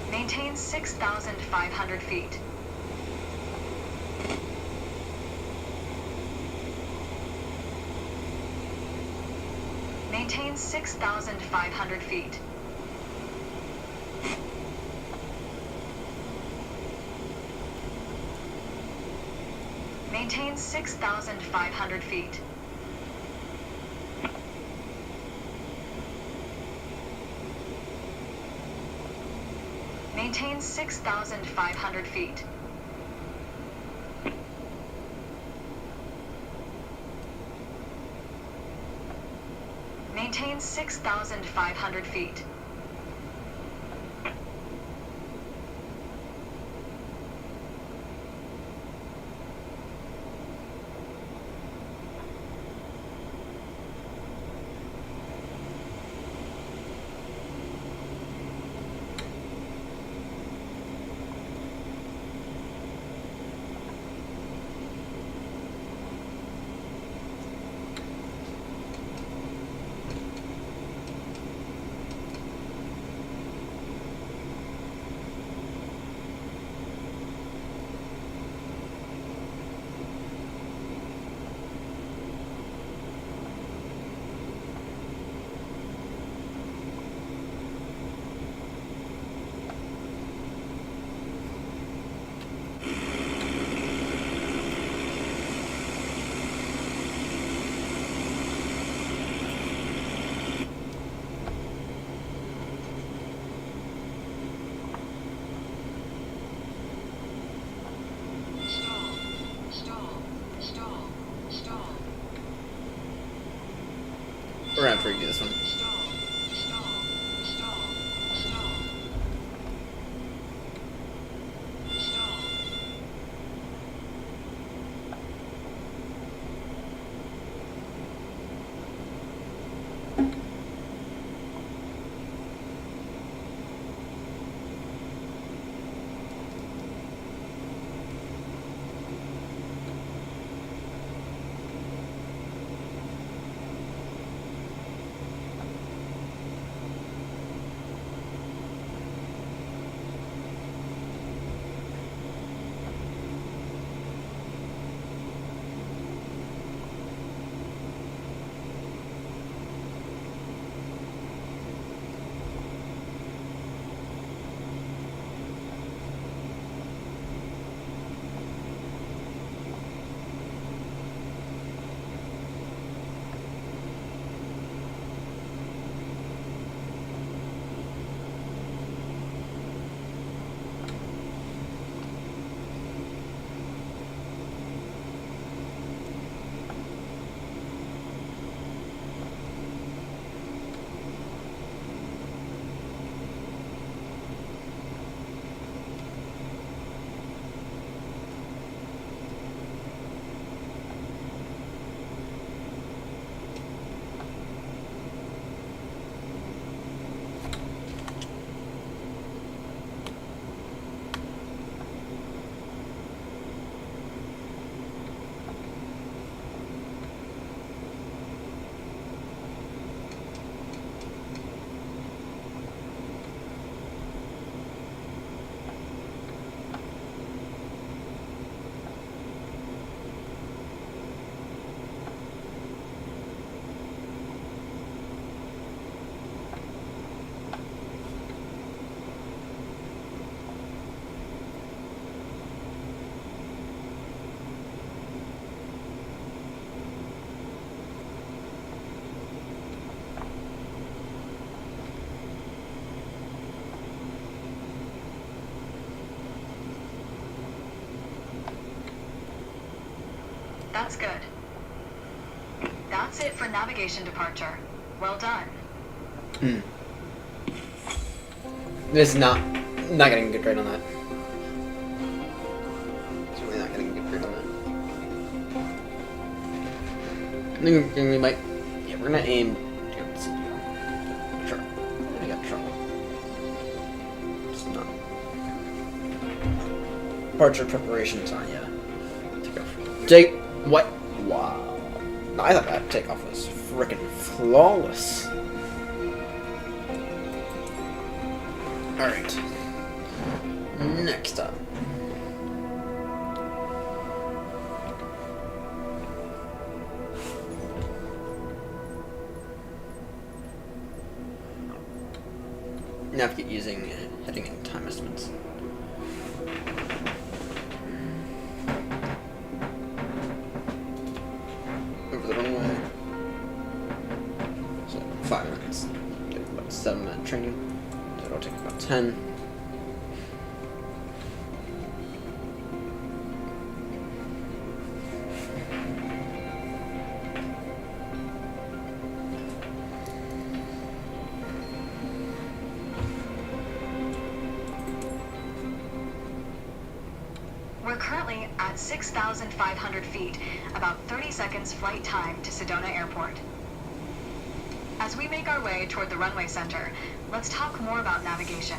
Maintain 6,500 feet. Maintain 6,500 feet. Maintain 6,500 feet. Maintain 6,500 feet. Maintain 6,500 feet. That's good. That's it for navigation departure. Well done. This is not getting a good grade on that. It's really not getting a good grade on that. I think we might. Yeah, we're gonna aim. Let's see. Sure. I got trouble. It's not. Departure preparations on Take what? Wow. I thought that takeoff was frickin' flawless. Alright. Next up. Navigate using heading and time estimates. Over the runway. So 5 minutes. Get about 7-minute training. That'll take about 10. We're currently at 6,500 feet, about 30 seconds flight time to Sedona Airport. As we make our way toward the runway center, let's talk more about navigation.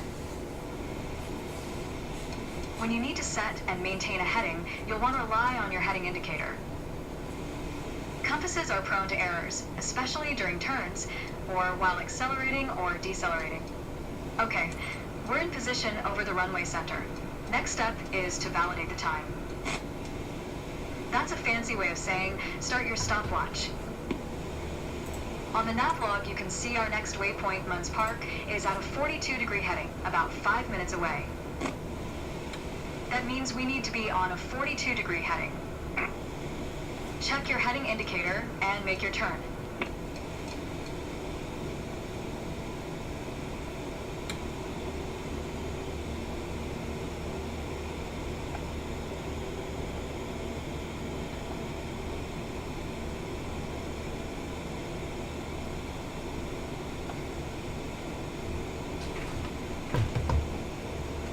When you need to set and maintain a heading, you'll want to rely on your heading indicator. Compasses are prone to errors, especially during turns, or while accelerating or decelerating. Okay, we're in position over the runway center. Next step is to validate the time. That's a fancy way of saying start your stopwatch. On the nav log, you can see our next waypoint, Munns Park, is at a 42-degree heading, about 5 minutes away. That means we need to be on a 42-degree heading. Check your heading indicator and make your turn.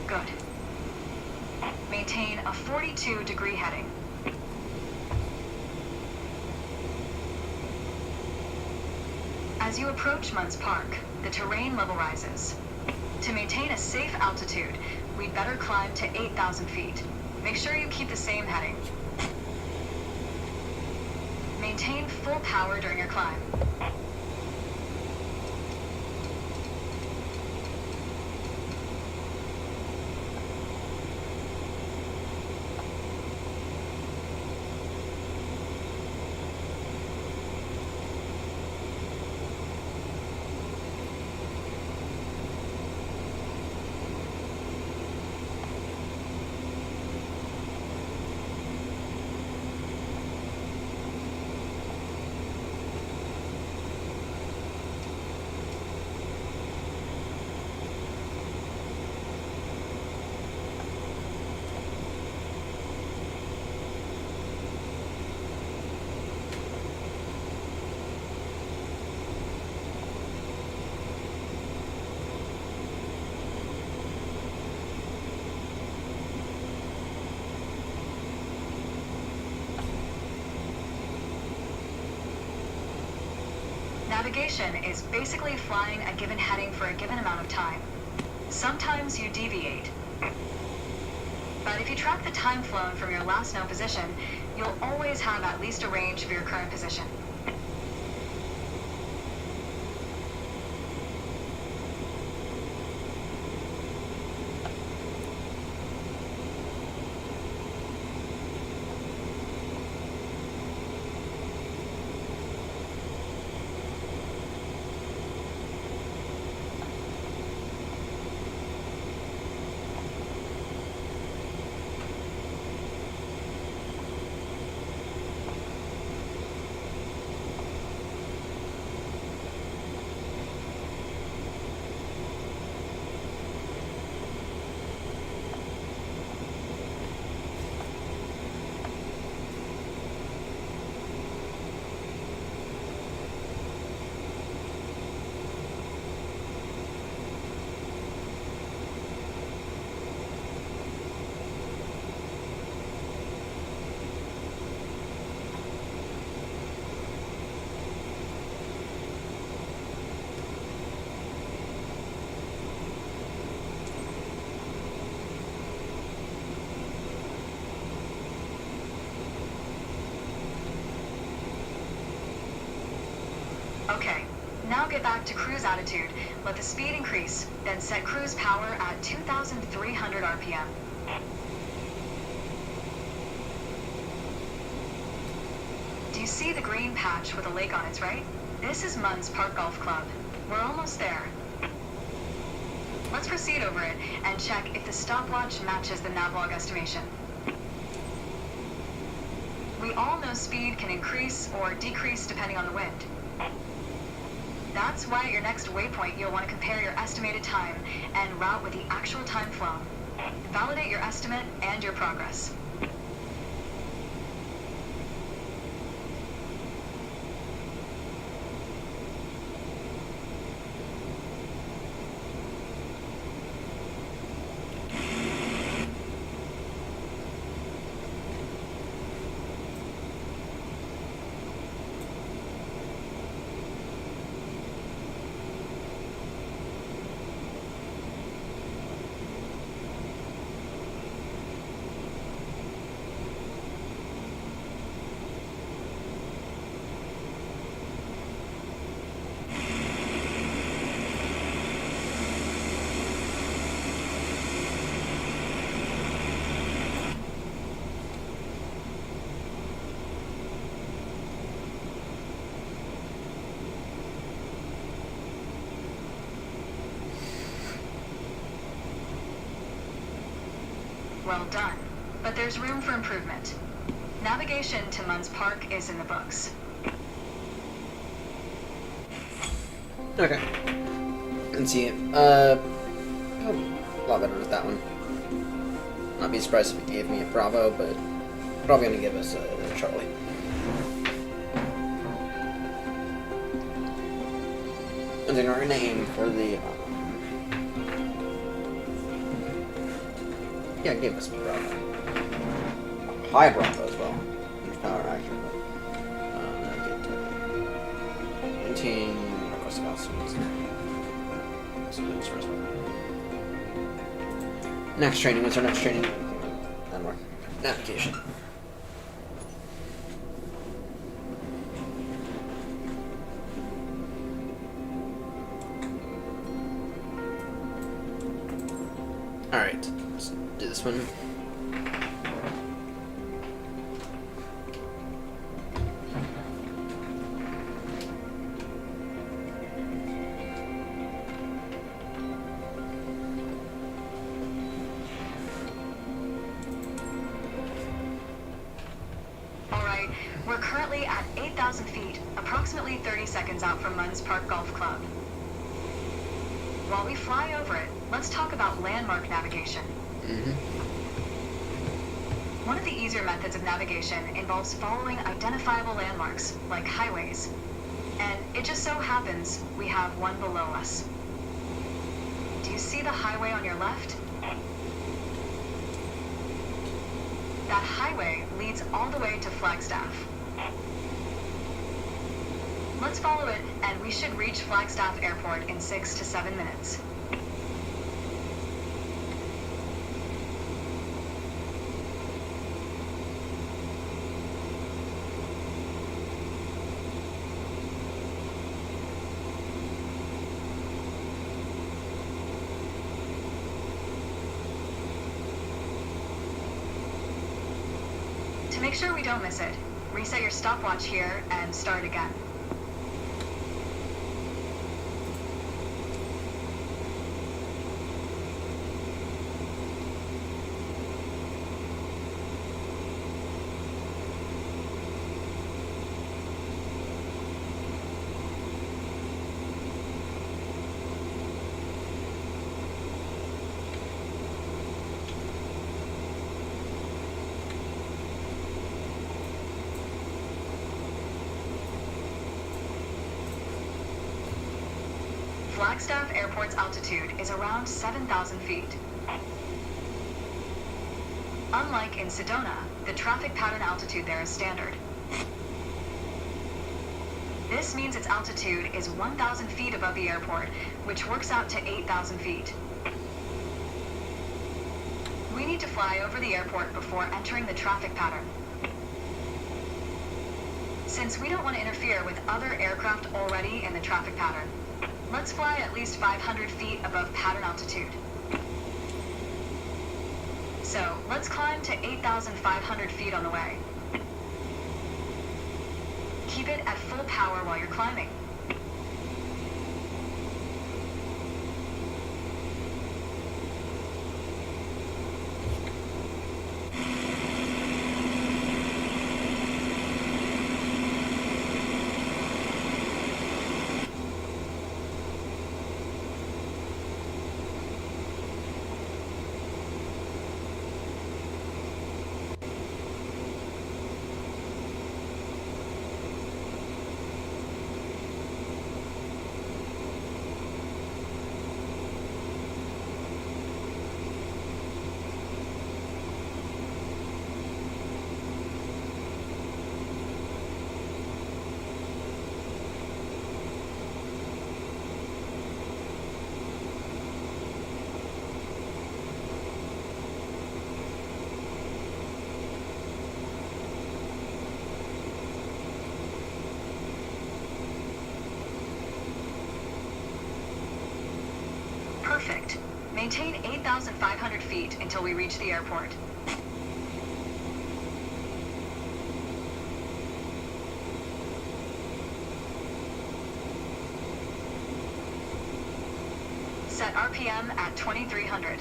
Good. Maintain a 42-degree heading. As you approach Munns Park, the terrain level rises. To maintain a safe altitude, we'd better climb to 8,000 feet. Make sure you keep the same heading. Maintain full power during your climb. Navigation is basically flying a given heading for a given amount of time. Sometimes you deviate. But if you track the time flown from your last known position, you'll always have at least a range of your current position. get back to cruise altitude. Let the speed increase, then set cruise power at 2,300 RPM. Do you see the green patch with a lake on its right? This is Munns Park Golf Club. We're almost there. Let's proceed over it and check if the stopwatch matches the navlog estimation. We all know speed can increase or decrease depending on the wind. That's why at your next waypoint you'll want to compare your estimated time and route with the actual time flown. Validate your estimate and your progress. Well done. But there's room for improvement. Navigation to Munns Park is in the books. Okay. Let's see it. A lot better with that one. Not be surprised if it gave me a Bravo, but probably gonna give us a Charlie. And then our name for the yeah, give us a Bravo. High Bravo as well. There's power accurate. 19 request costumes. Next training. What's our next training? Landmark. Navigation. Alright. Let's do this one. We're currently at 8,000 feet, approximately 30 seconds out from Munns Park Golf Club. While we fly over it, let's talk about landmark navigation. One of the easier methods of navigation involves following identifiable landmarks, like highways. And it just so happens we have one below us. Do you see the highway on your left? That highway leads all the way to Flagstaff. Let's follow it, and we should reach Flagstaff Airport in 6 to 7 minutes. To make sure we don't miss it, reset your stopwatch here and start again. Flagstaff Airport's altitude is around 7,000 feet. Unlike in Sedona, the traffic pattern altitude there is standard. This means its altitude is 1,000 feet above the airport, which works out to 8,000 feet. We need to fly over the airport before entering the traffic pattern. Since we don't want to interfere with other aircraft already in the traffic pattern, Let's fly at least 500 feet above pattern altitude. So, let's climb to 8,500 feet on the way. Keep it at full power while you're climbing. Perfect. Maintain 8,500 feet until we reach the airport. Set RPM at 2,300.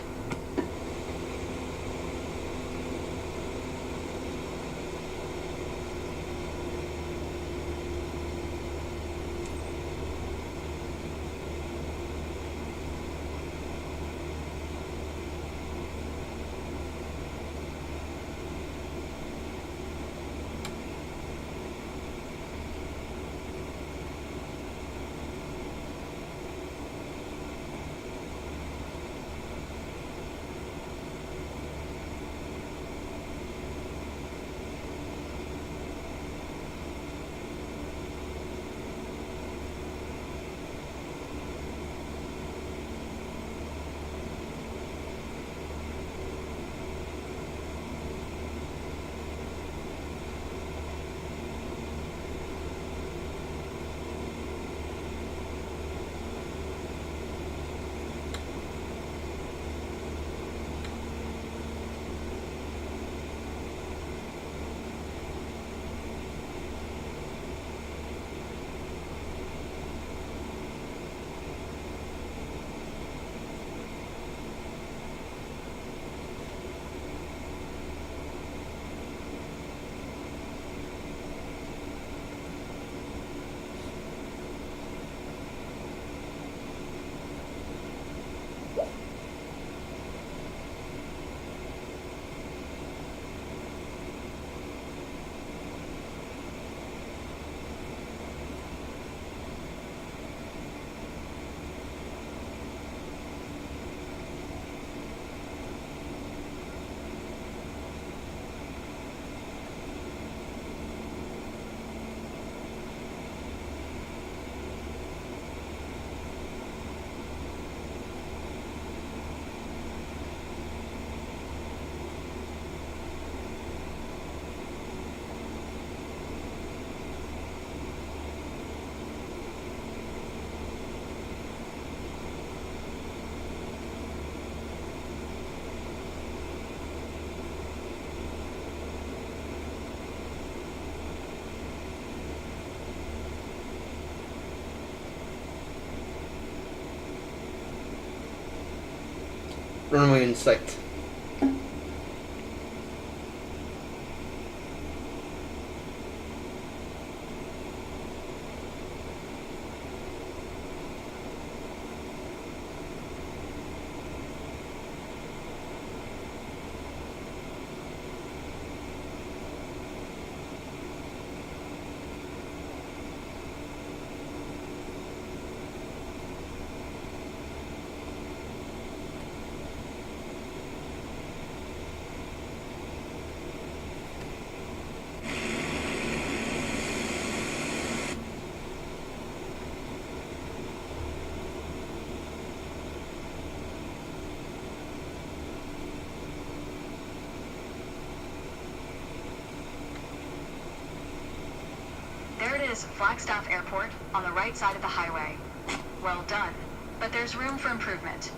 Runway in sight. There it is, Flagstaff Airport, on the right side of the highway. Well done. But there's room for improvement.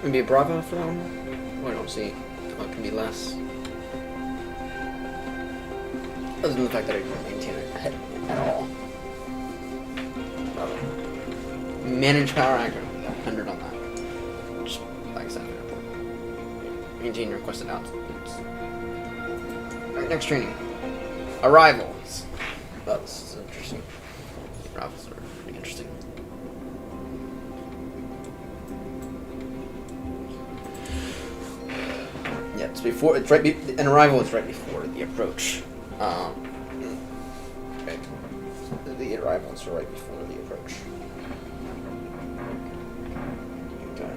Maybe a Bravo for that one? Oh, I don't see. Oh, it can be less. Other than the fact that I don't maintain it at all. Bravo. Manage power actor. 100 on that. Just like I said, airport. Maintain requested out. Alright, next training. Arrivals. Oh, this is interesting. Arrivals are pretty interesting. Yeah, it's before. It's right. An arrival is right before the approach. Right. The arrivals are right before the approach. Okay.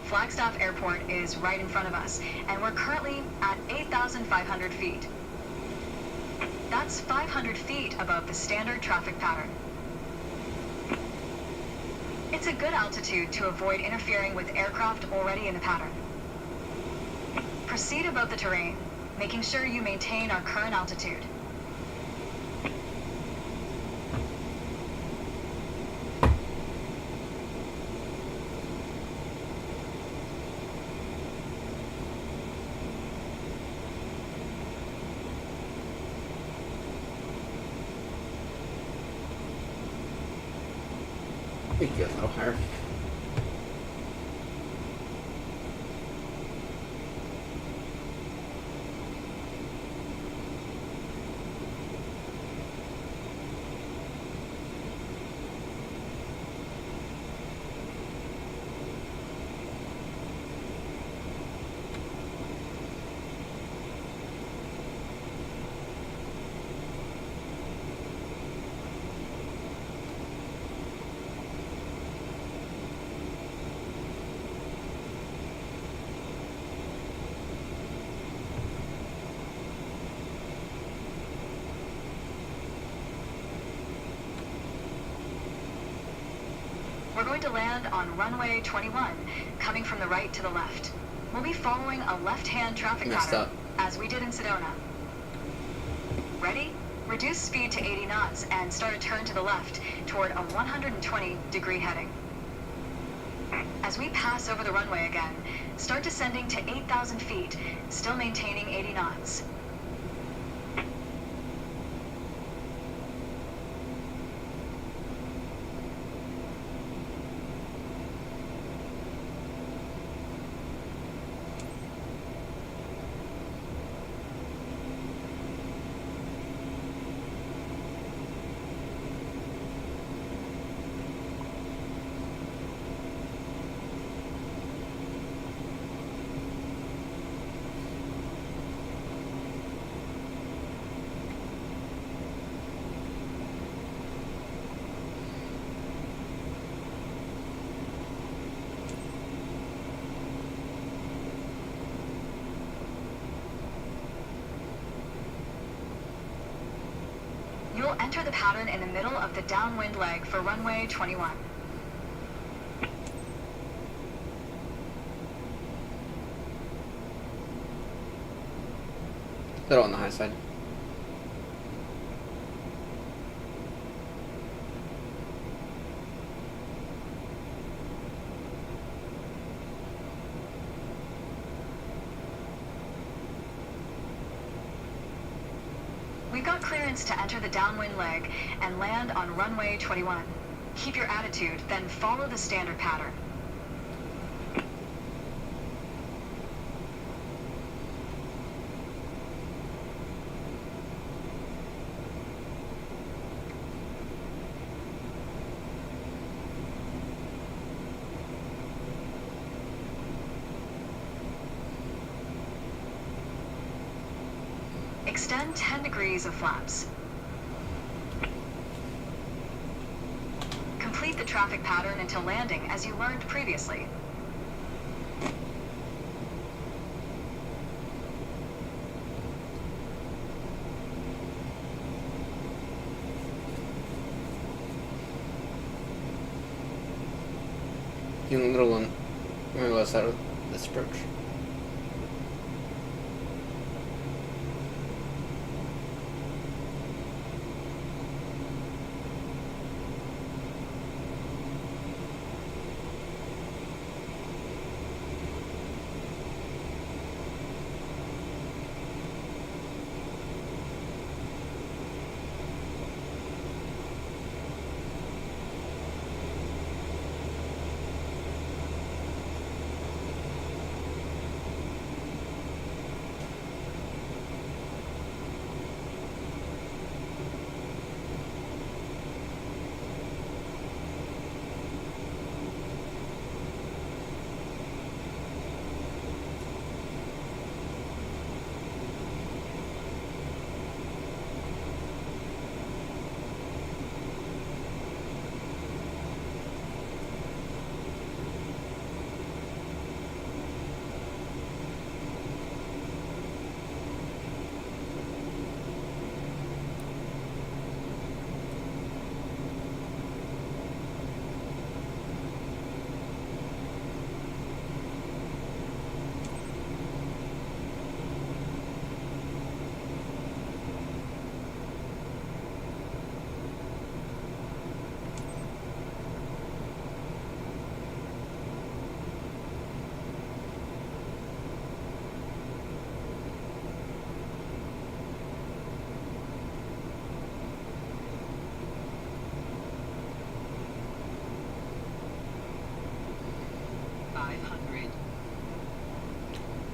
Flagstaff Airport is right in front of us, and we're currently at 8,500 feet. That's 500 feet above the standard traffic pattern. It's a good altitude to avoid interfering with aircraft already in the pattern. Proceed above the terrain, making sure you maintain our current altitude. We can get a little higher. We're going to land on runway 21, coming from the right to the left. We'll be following a left-hand traffic pattern, as we did in Sedona. Ready? Reduce speed to 80 knots and start a turn to the left toward a 120-degree heading. As we pass over the runway again, start descending to 8,000 feet, still maintaining 80 knots. You'll enter the pattern in the middle of the downwind leg for runway 21. Little on the high side. We've got clearance to enter the downwind leg and land on runway 21. Keep your attitude, then follow the standard pattern. Extend 10 degrees of flaps. Complete the traffic pattern until landing as you learned previously. Even a little on the west side of this approach.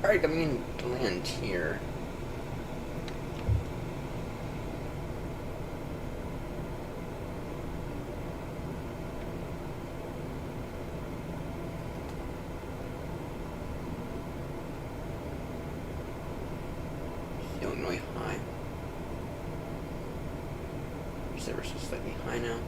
Alright, I'm going to land here. Illinois high. Service is slightly high now.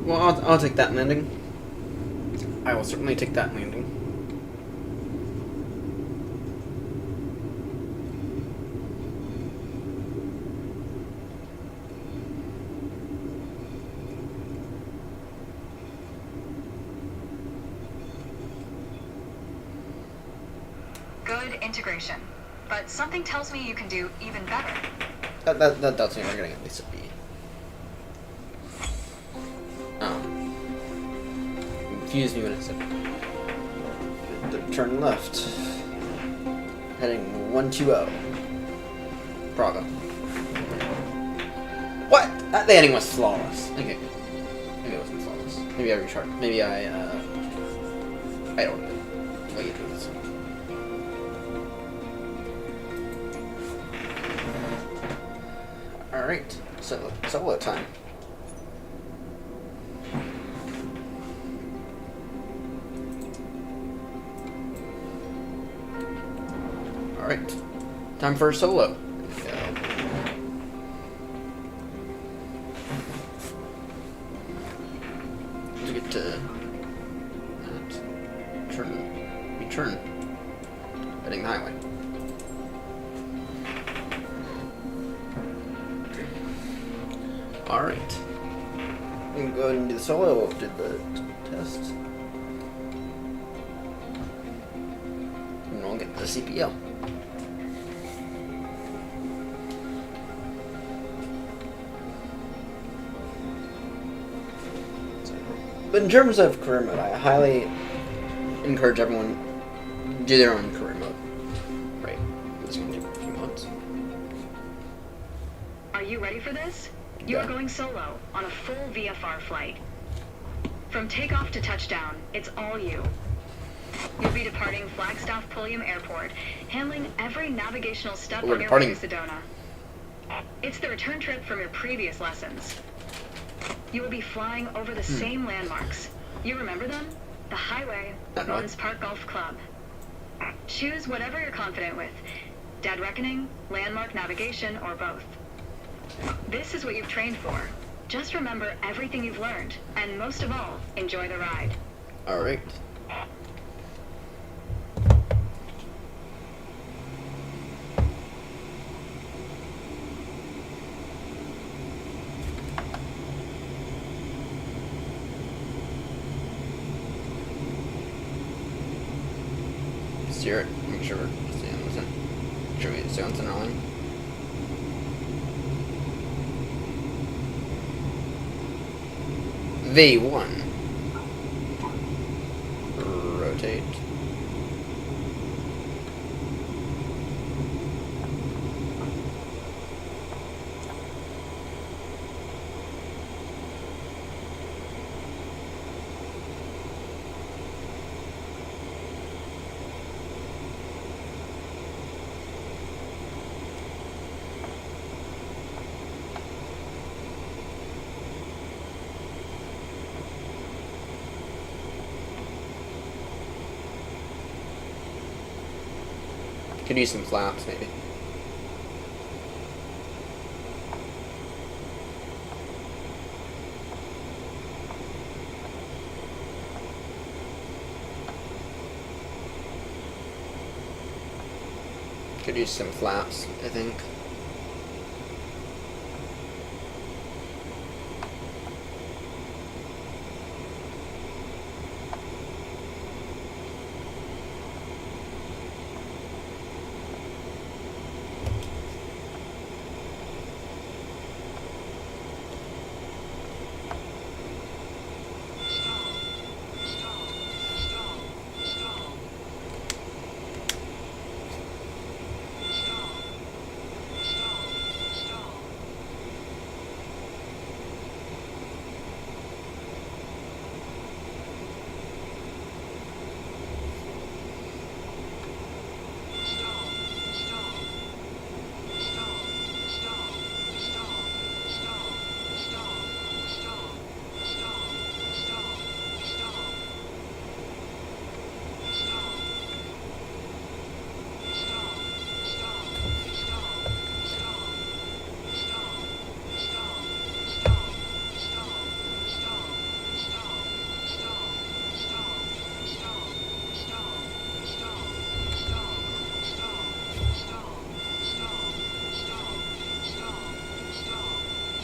Well, I'll take that landing. I will certainly take that landing. Good integration, but something tells me you can do even better. That does mean we're getting at least a B. Confused me when I said turn left. Heading 120. Bravo. What? That landing was flawless. Okay. Maybe it wasn't flawless. Maybe I recharged. Maybe I don't know. What are you doing this? Alright. So, solo time. Alright, time for a solo. To get to return, heading the highway. Alright, we can go ahead and do the solo after the test. And we'll get the CPL. But in terms of career mode, I highly encourage everyone to do their own career mode. Right. This is going to take a few months. Are you ready for this? You are going solo on a full VFR flight. From takeoff to touchdown, it's all you. You'll be departing Flagstaff Pulliam Airport, handling every navigational step on your way to Sedona. It's the return trip from your previous lessons. You will be flying over the same landmarks. You remember them? The highway, Runs Park Golf Club. Choose whatever you're confident with. Dead reckoning, landmark navigation, or both. This is what you've trained for. Just remember everything you've learned, and most of all, enjoy the ride. Alright. Steer it. Make sure we're staying with it. Make sure we stay on center line. V1. Rotate. Could use some flaps, maybe. Could use some flaps, I think.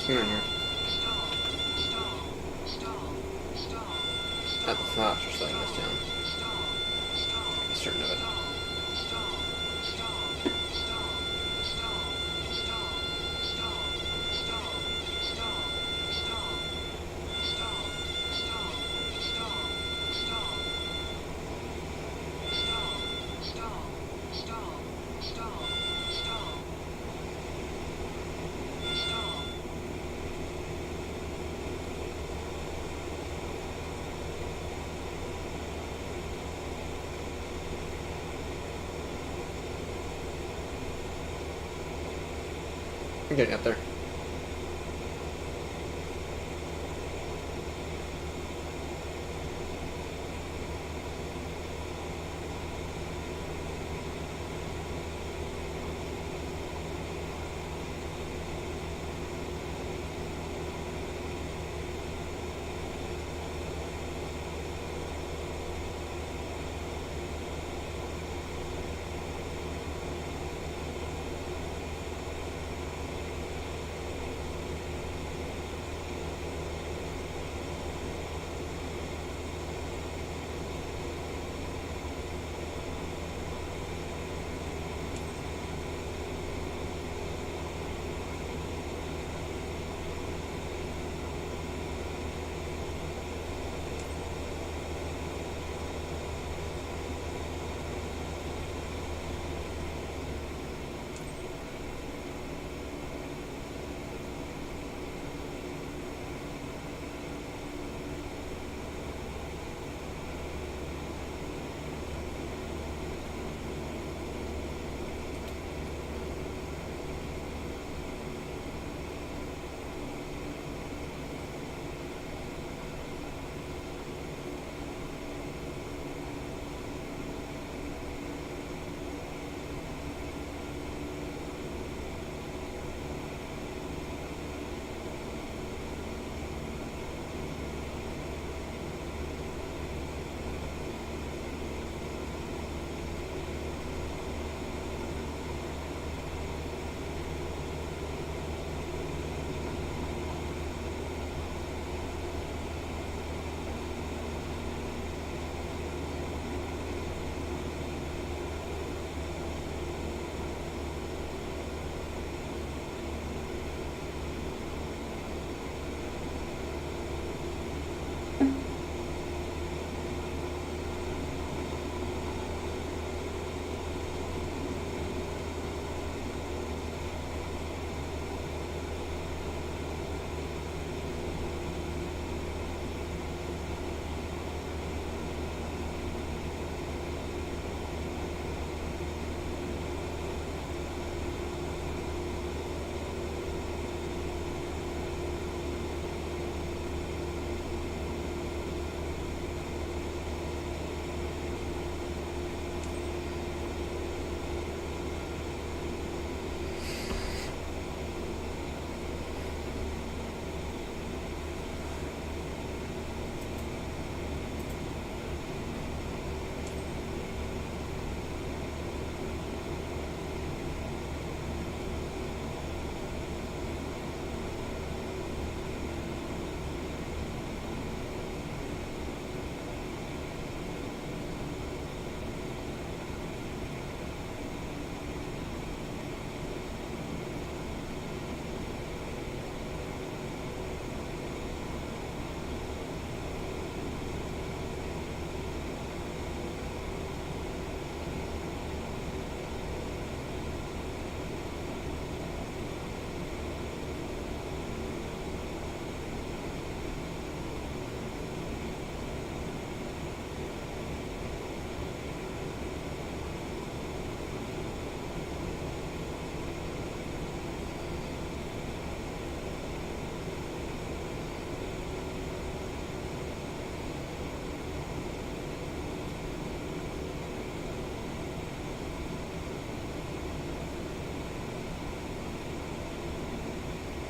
Come in here. At the flaps are slowing this down. Certain of it. We're getting up there.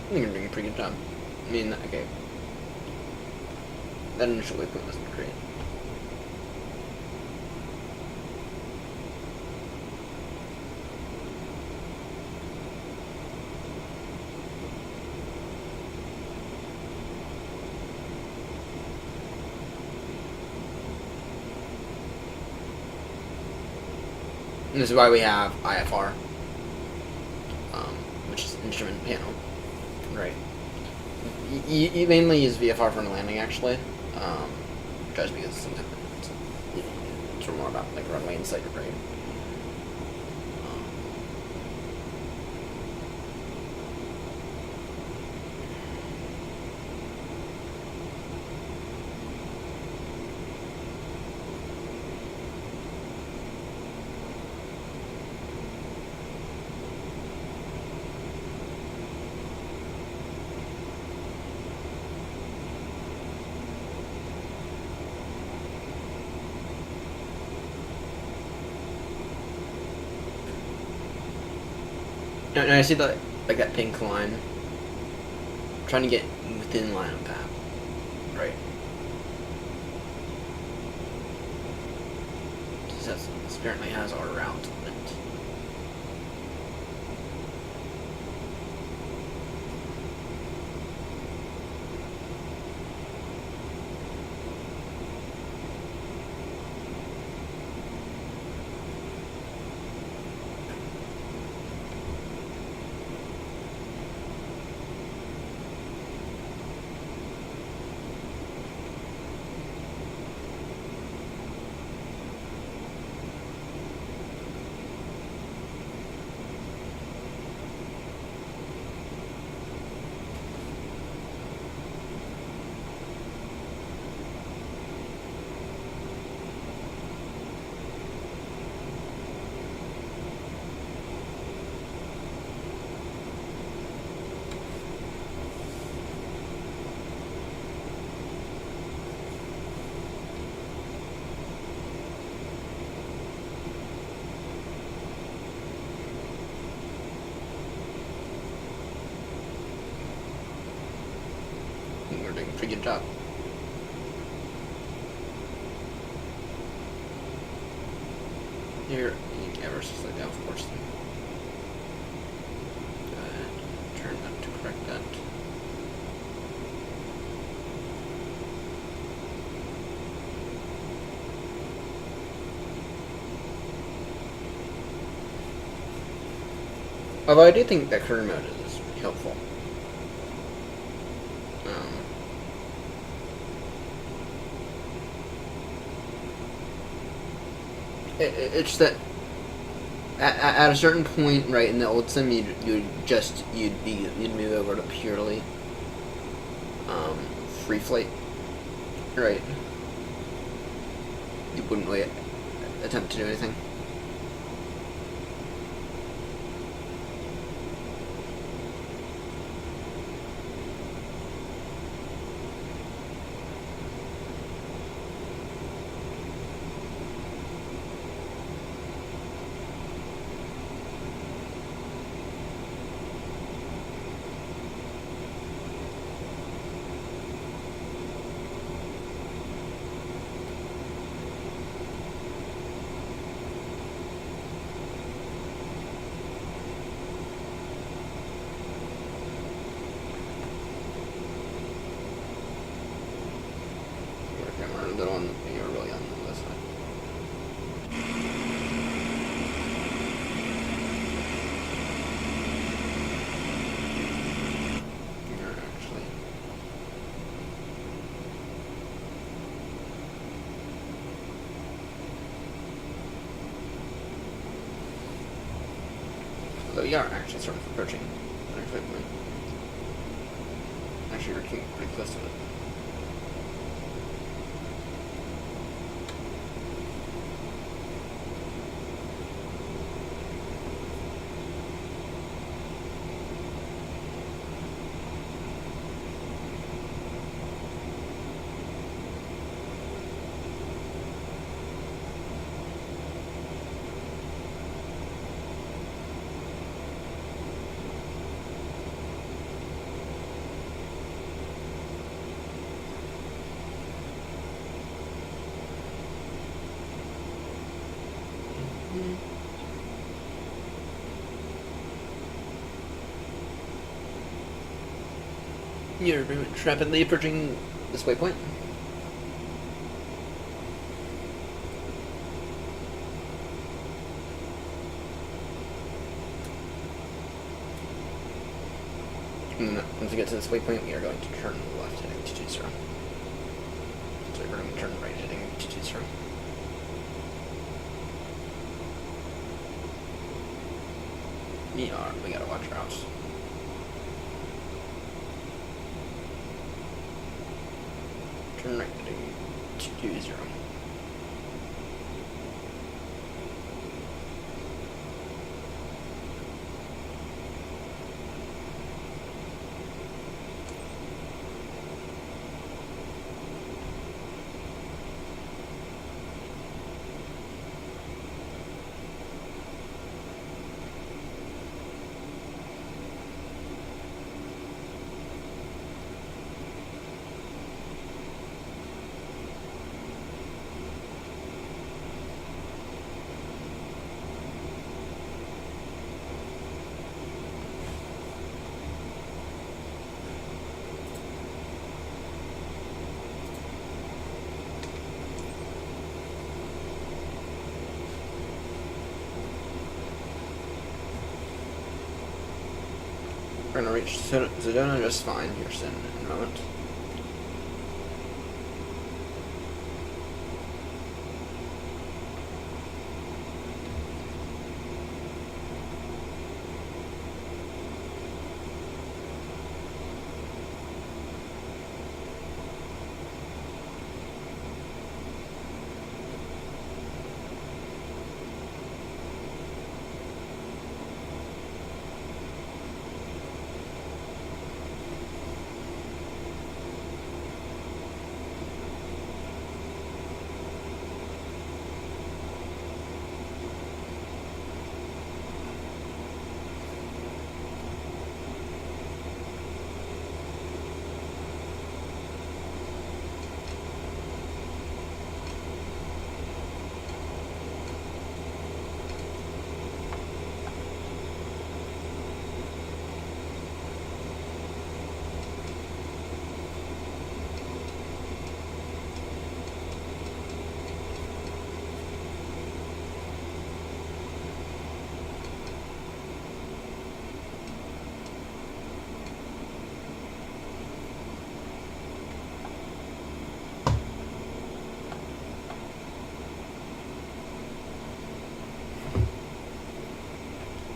I think we're doing a pretty good job. I mean, okay. That initial waypoint wasn't great. And this is why we have IFR, which is instrument panel, right? You mainly use VFR for landing, actually, just because sometimes it's more about like runway and sight rate. Now I see that, like that pink line. I'm trying to get within line of that, right? This apparently has our route on it. I think we're doing a pretty good job. Here, you can ever so slightly down, of course. Go ahead, turn that to correct that. Although I do think that career mode is helpful. It's that at a certain point, right, in the old sim, you'd move over to purely free flight, right? You wouldn't really attempt to do anything. You're really on this side. You're actually. Although you are actually sort of approaching the next waypoint. Actually, you're getting pretty close to it. You're very much rapidly approaching this waypoint. And then once we get to this waypoint, we are going to turn left heading to 20. So we're going to turn right heading to 20. We gotta watch our house. Turn right heading to 20. We're gonna reach Sedona just fine here soon in a moment.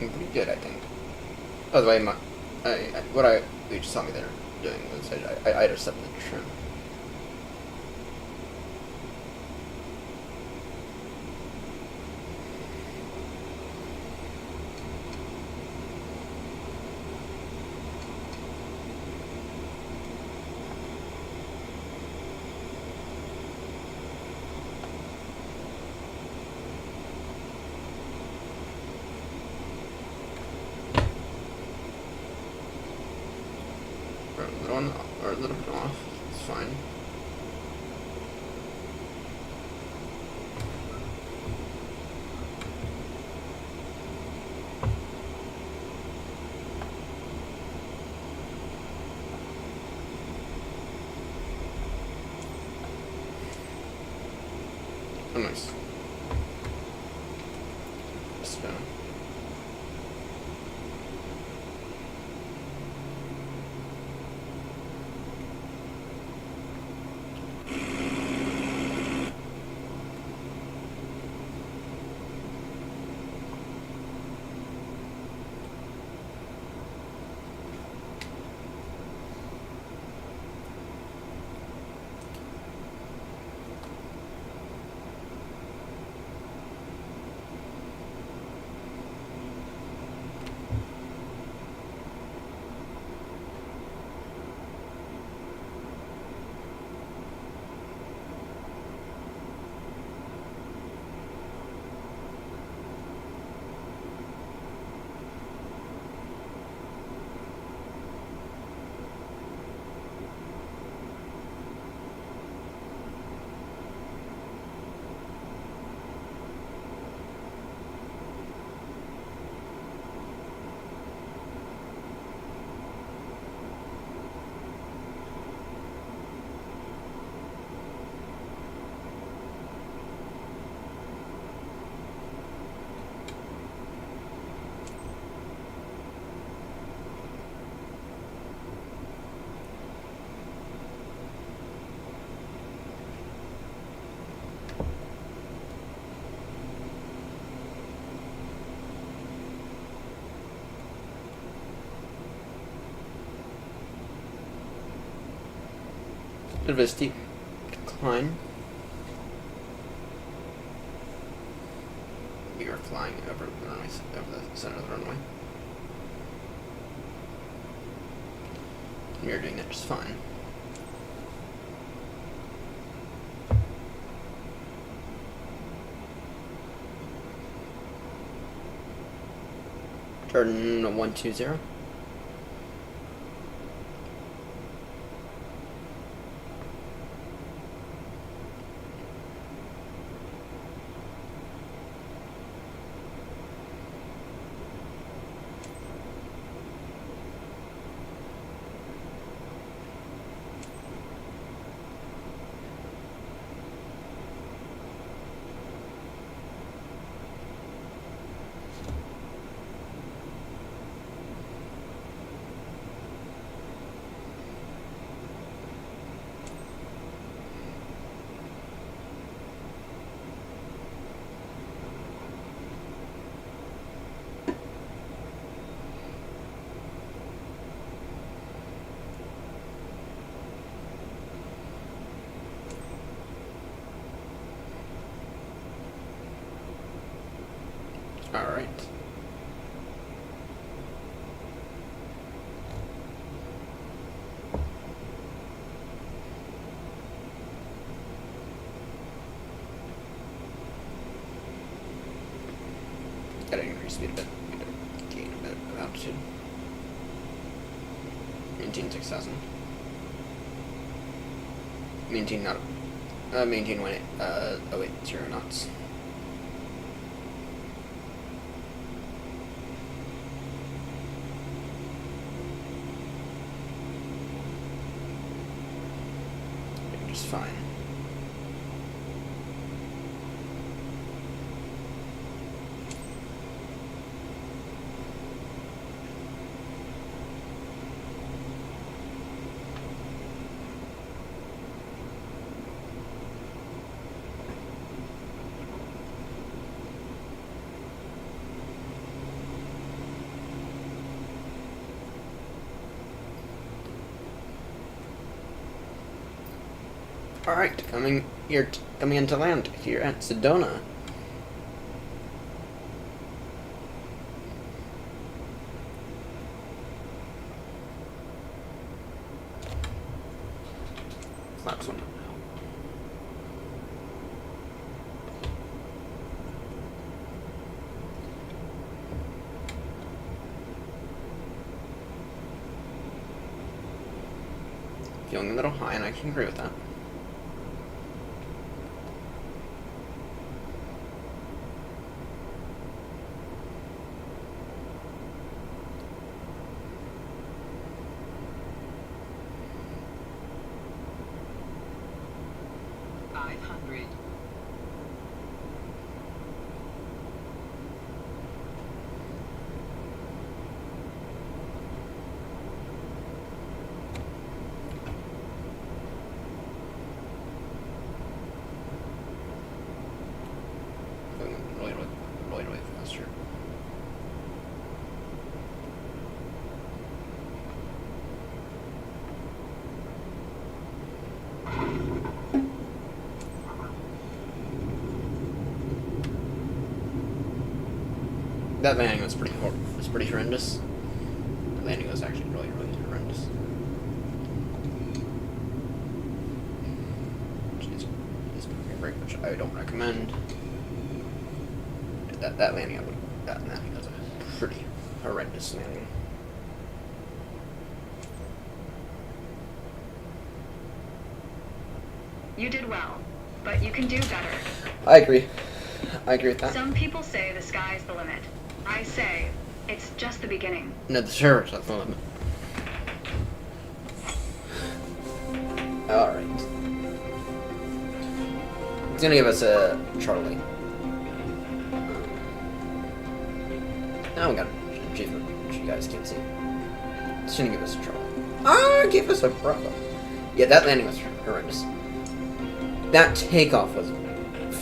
Pretty good, I think. By the way, what you just saw me there doing was I intercepted the trim. Or a little bit off. It's fine. Oh, nice. Spin. Bit of a steep decline. We are flying over the runway, over the center of the runway. We are doing that just fine. Turn 120. All right. Gotta increase speed a bit. Gain a bit of altitude. Maintain 6,000. Maintain not. Maintain 080 knots. Just fine. Alright, coming into land here at Sedona. Flaps one up now. Feeling a little high, and I can agree with that. Really faster. That landing was pretty horrendous. The landing was actually really horrendous. Jeez, this is a break, which I don't recommend. That landing, that landing was a pretty horrendous landing. You did well, but you can do better. I agree with that. Some people say the sky's the limit. I say it's just the beginning. No, the server's not the limit. Alright. It's gonna give us a Charlie. Now we got an achievement, which you guys can't see. It's gonna give us a Charlie. Give us a Bravo. Yeah, that landing was horrendous. That takeoff was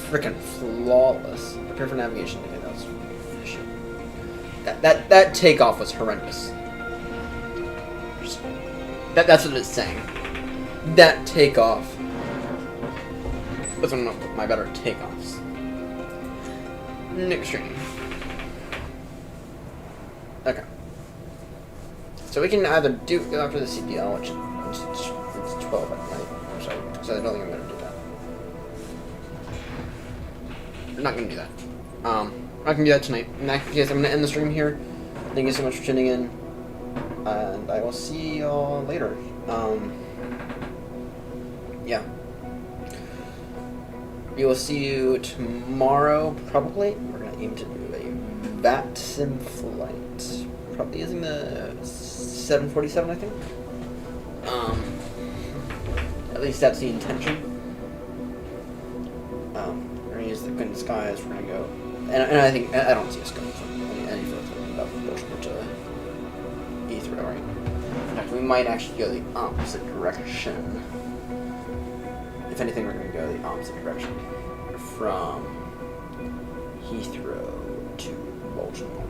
freaking flawless. Prepare for navigation. Okay, that was shit. That takeoff was horrendous. That's what it's saying. that takeoff was one of my better takeoffs. Next training. Okay. So we can either go after the CPL, which it's 12 at night, so I don't think I'm going to do that. I'm not going to do that. I'm not going to do that tonight. In that case, I'm going to end the stream here. Thank you so much for tuning in, and I will see y'all later. Yeah. We will see you tomorrow, probably. We're going to aim to do a VAT sim flight. Probably using the 747, I think. At least that's the intention. We're going to use the Quinn Skies. We're going to go. And I think, I don't see us going from any further above Baltimore to Heathrow, right? In fact, we might actually go the opposite direction. If anything, we're going to go the opposite direction from Heathrow to Baltimore.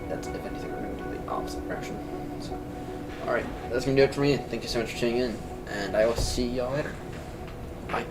That's if anything, we're going to do the opposite direction. So, alright, that's going to do it for me. Thank you so much for tuning in, and I will see y'all later. Bye.